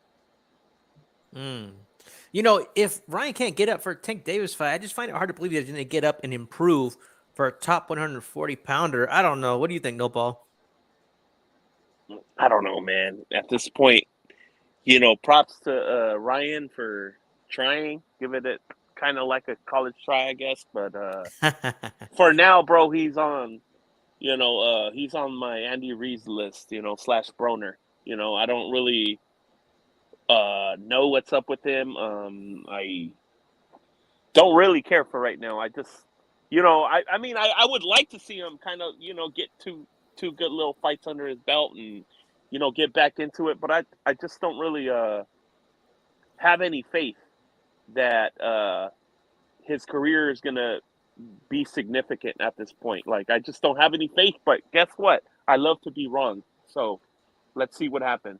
If Ryan can't get up for a Tank Davis fight, I just find it hard to believe that he's going to get up and improve for a top 140 pounder. I don't know. What do you think, Nopal? I don't know, man. At this point, props to Ryan for trying. Give it kind of like a college try, I guess. But for now, bro, he's on my Andy Reid's list, / Broner. I don't really know what's up with him. I don't really care for right now. I just, I would like to see him kind of, get two good little fights under his belt and, get back into it. But I just don't really have any faith that his career is going to be significant at this point. Like, I just don't have any faith, but guess what? I love to be wrong. So let's see what happens.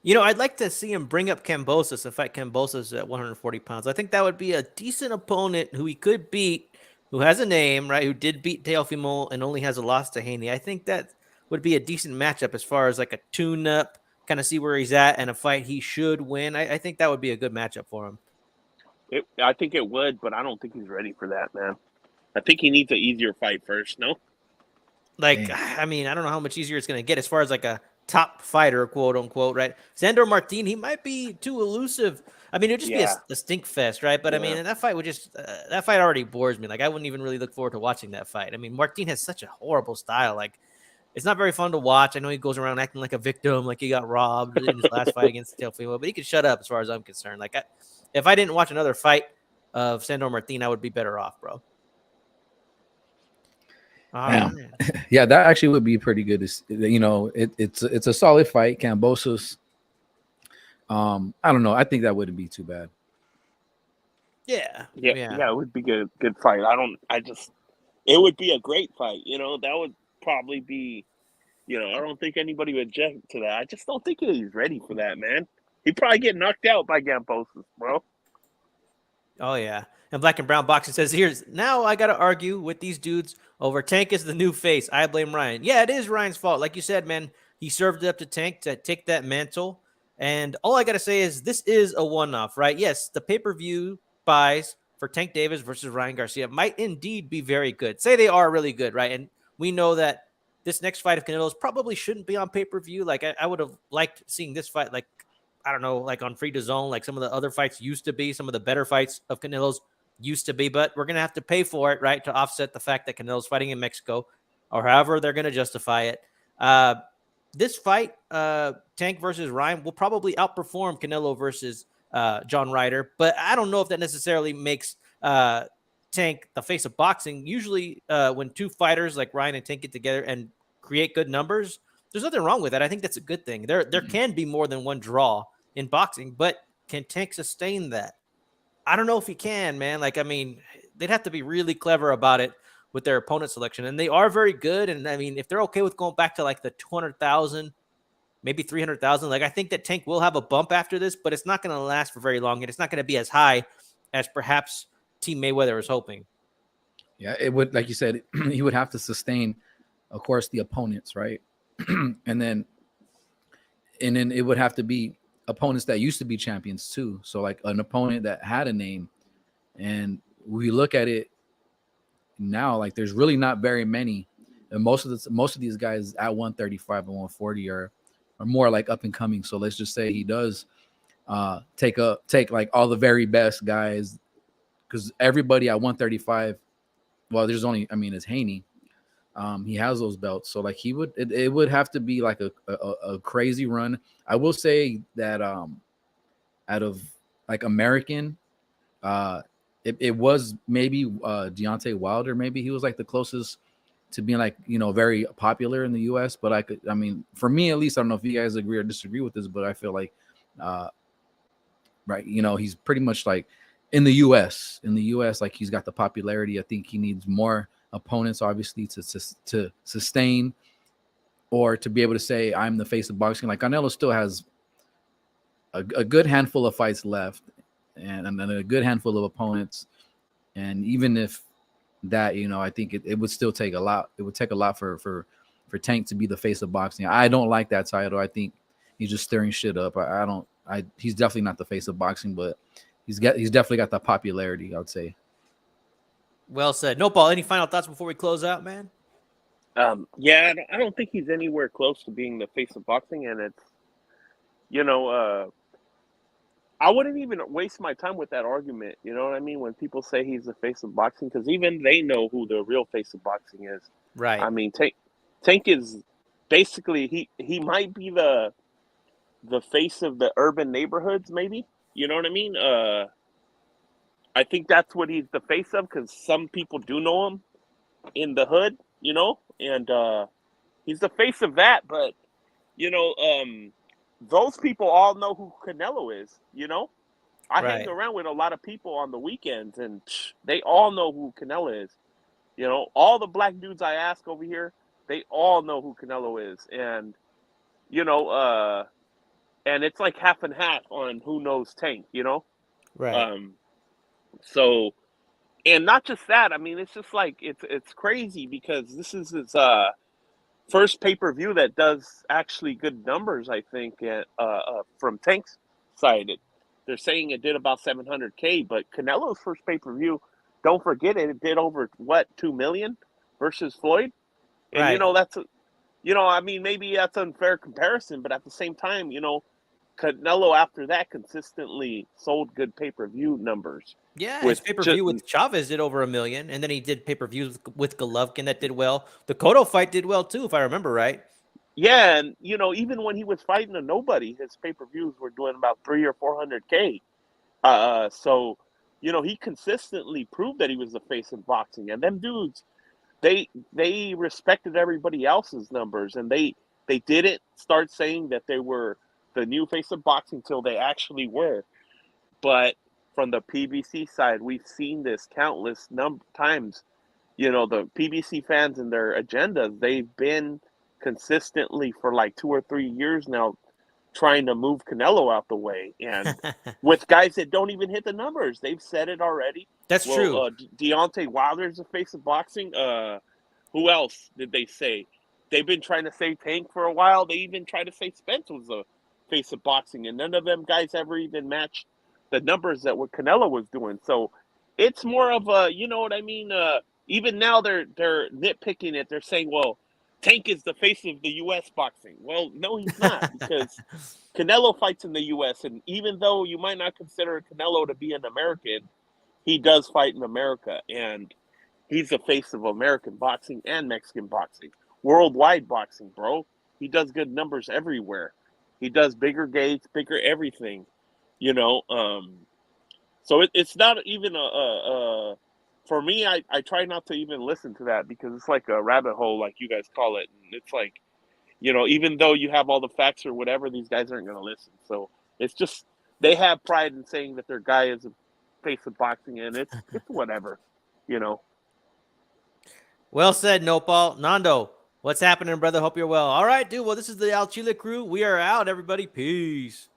I'd like to see him bring up Kambosos to fight Kambosos at 140 pounds. I think that would be a decent opponent who he could beat, who has a name, right? Who did beat Teofimo and only has a loss to Haney. I think that would be a decent matchup as far as like a tune-up, kind of see where he's at, and a fight he should win. I think that would be a good matchup for him. I think it would, but I don't think he's ready for that, man. I think he needs an easier fight first, no? Like, I mean, I don't know how much easier it's going to get as far as like a top fighter, quote unquote, right? Sandor Martin, he might be too elusive. I mean, it would just be a stink fest, right? But I mean, that fight would that fight already bores me. Like, I wouldn't even really look forward to watching that fight. I mean, Martin has such a horrible style. Like, it's not very fun to watch. I know he goes around acting like a victim, like he got robbed in his last fight against Teofimo, but he could shut up as far as I'm concerned. Like, if I didn't watch another fight of Sandor Martin, I would be better off, bro. Yeah, that actually would be pretty good. It's a solid fight. Kambosos. I don't know. I think that wouldn't be too bad. Yeah, it would be good fight. It would be a great fight. That would probably be, I don't think anybody would object to that. I just don't think he's ready for that, man. He'd probably get knocked out by Kambosos, bro. Oh yeah. And Black and Brown Boxing says, "Here's now I got to argue with these dudes over Tank is the new face. I blame Ryan. Yeah, it is Ryan's fault. Like you said, man, he served it up to Tank to take that mantle. And all I got to say is this is a one-off, right? Yes, the pay-per-view buys for Tank Davis versus Ryan Garcia might indeed be very good. Say they are really good, right? And we know that this next fight of Canelo's probably shouldn't be on pay-per-view. Like I would have liked seeing this fight, like I don't know, like on Free to Zone, like some of the other fights used to be, some of the better fights of Canelo's used to be, but we're going to have to pay for it, right, to offset the fact that Canelo's fighting in Mexico or however they're going to justify it. This fight, Tank versus Ryan, will probably outperform Canelo versus John Ryder, but I don't know if that necessarily makes Tank the face of boxing. Usually when two fighters like Ryan and Tank get together and create good numbers, there's nothing wrong with that. I think that's a good thing. There can be more than one draw in boxing, but can Tank sustain that? I don't know if he can, man. Like, I mean, they'd have to be really clever about it with their opponent selection, and they are very good. And I mean, if they're okay with going back to like the 200,000, maybe 300,000, like I think that Tank will have a bump after this, but it's not going to last for very long, and it's not going to be as high as perhaps Team Mayweather is hoping. Yeah, it would, like you said, he would have to sustain, of course, the opponents, right? and then it would have to be opponents that used to be champions too. So like an opponent that had a name, and we look at it now, like there's really not very many, and most of these guys at 135 and 140 are more like up and coming. So let's just say he does take like all the very best guys, because everybody at 135, well, there's only, I mean, it's Haney. He has those belts, so like it would have to be like a crazy run. I will say that out of like American, it was maybe Deontay Wilder. Maybe he was like the closest to being like, you know, very popular in the U.S. But I mean, for me at least, I don't know if you guys agree or disagree with this, but I feel like, right, you know, he's pretty much like in the U.S. Like he's got the popularity. I think he needs more opponents, obviously, to sustain or to be able to say I'm the face of boxing. Like Canelo still has a good handful of fights left, and a good handful of opponents. And even if that, you know, I think it would still take a lot. It would take a lot for Tank to be the face of boxing. I don't like that title. I think he's just stirring shit up. He's definitely not the face of boxing, but he's definitely got the popularity, I would say. Well said. No, Paul, any final thoughts before we close out, man? Yeah, I don't think he's anywhere close to being the face of boxing, and it's, you know, I wouldn't even waste my time with that argument. You know what I mean? When people say he's the face of boxing, because even they know who the real face of boxing is. Right. I mean, Tank is basically he might be the face of the urban neighborhoods, maybe. You know what I mean? I think that's what he's the face of, because some people do know him in the hood, you know, and he's the face of that. But you know, those people all know who Canelo is. You know, I hang around with a lot of people on the weekends, and they all know who Canelo is. You know, all the black dudes I ask over here, they all know who Canelo is, and you know, and it's like half and half on who knows Tank. You know, Right. So, and not just that. I mean, it's just like it's crazy, because this is his first pay-per-view that does actually good numbers. I think from Tank's side, they're saying it did about 700K, but Canelo's first pay-per-view, don't forget it did over 2 million versus Floyd, and you Right. know I mean, maybe that's an unfair comparison, but at the same time, you know, Canelo after that consistently sold good pay-per-view numbers. Yeah, his With pay-per-view with Chavez did over 1 million, and then he did pay-per-views with Golovkin that did well. The Cotto fight did well too, if I remember right. Yeah, and you know, even when he was fighting a nobody, his pay-per-views were doing about 3 or 400K. So you know, he consistently proved that he was the face of boxing, and them dudes, they respected everybody else's numbers, and they didn't start saying that they were the new face of boxing till they actually were. But from the PBC side, we've seen this countless times. You know, the PBC fans and their agendas, they've been consistently for like 2 or 3 years now trying to move Canelo out the way, and with guys that don't even hit the numbers. They've said it already. That's true. Deontay Wilder's the face of boxing. Who else did they say? They've been trying to say Tank for a while. They even tried to say Spence was the face of boxing, and none of them guys ever even matched the numbers that what Canelo was doing. So it's more of a, you know what I mean? Even now they're nitpicking it. They're saying, well, Tank is the face of the U.S. boxing. Well, no, he's not, because Canelo fights in the U.S., and even though you might not consider Canelo to be an American, he does fight in America, and he's the face of American boxing and Mexican boxing. Worldwide boxing, bro. He does good numbers everywhere. He does bigger gates, bigger everything, you know. So it's not even for me, I try not to even listen to that, because it's like a rabbit hole, like you guys call it. And it's like, you know, even though you have all the facts or whatever, these guys aren't going to listen. So it's just, they have pride in saying that their guy is a face of boxing, and it's whatever, you know. Well said, Nopal. Nando, what's happening, brother? Hope you're well. All right, dude. Well, this is the Chile Crew. We are out, everybody. Peace.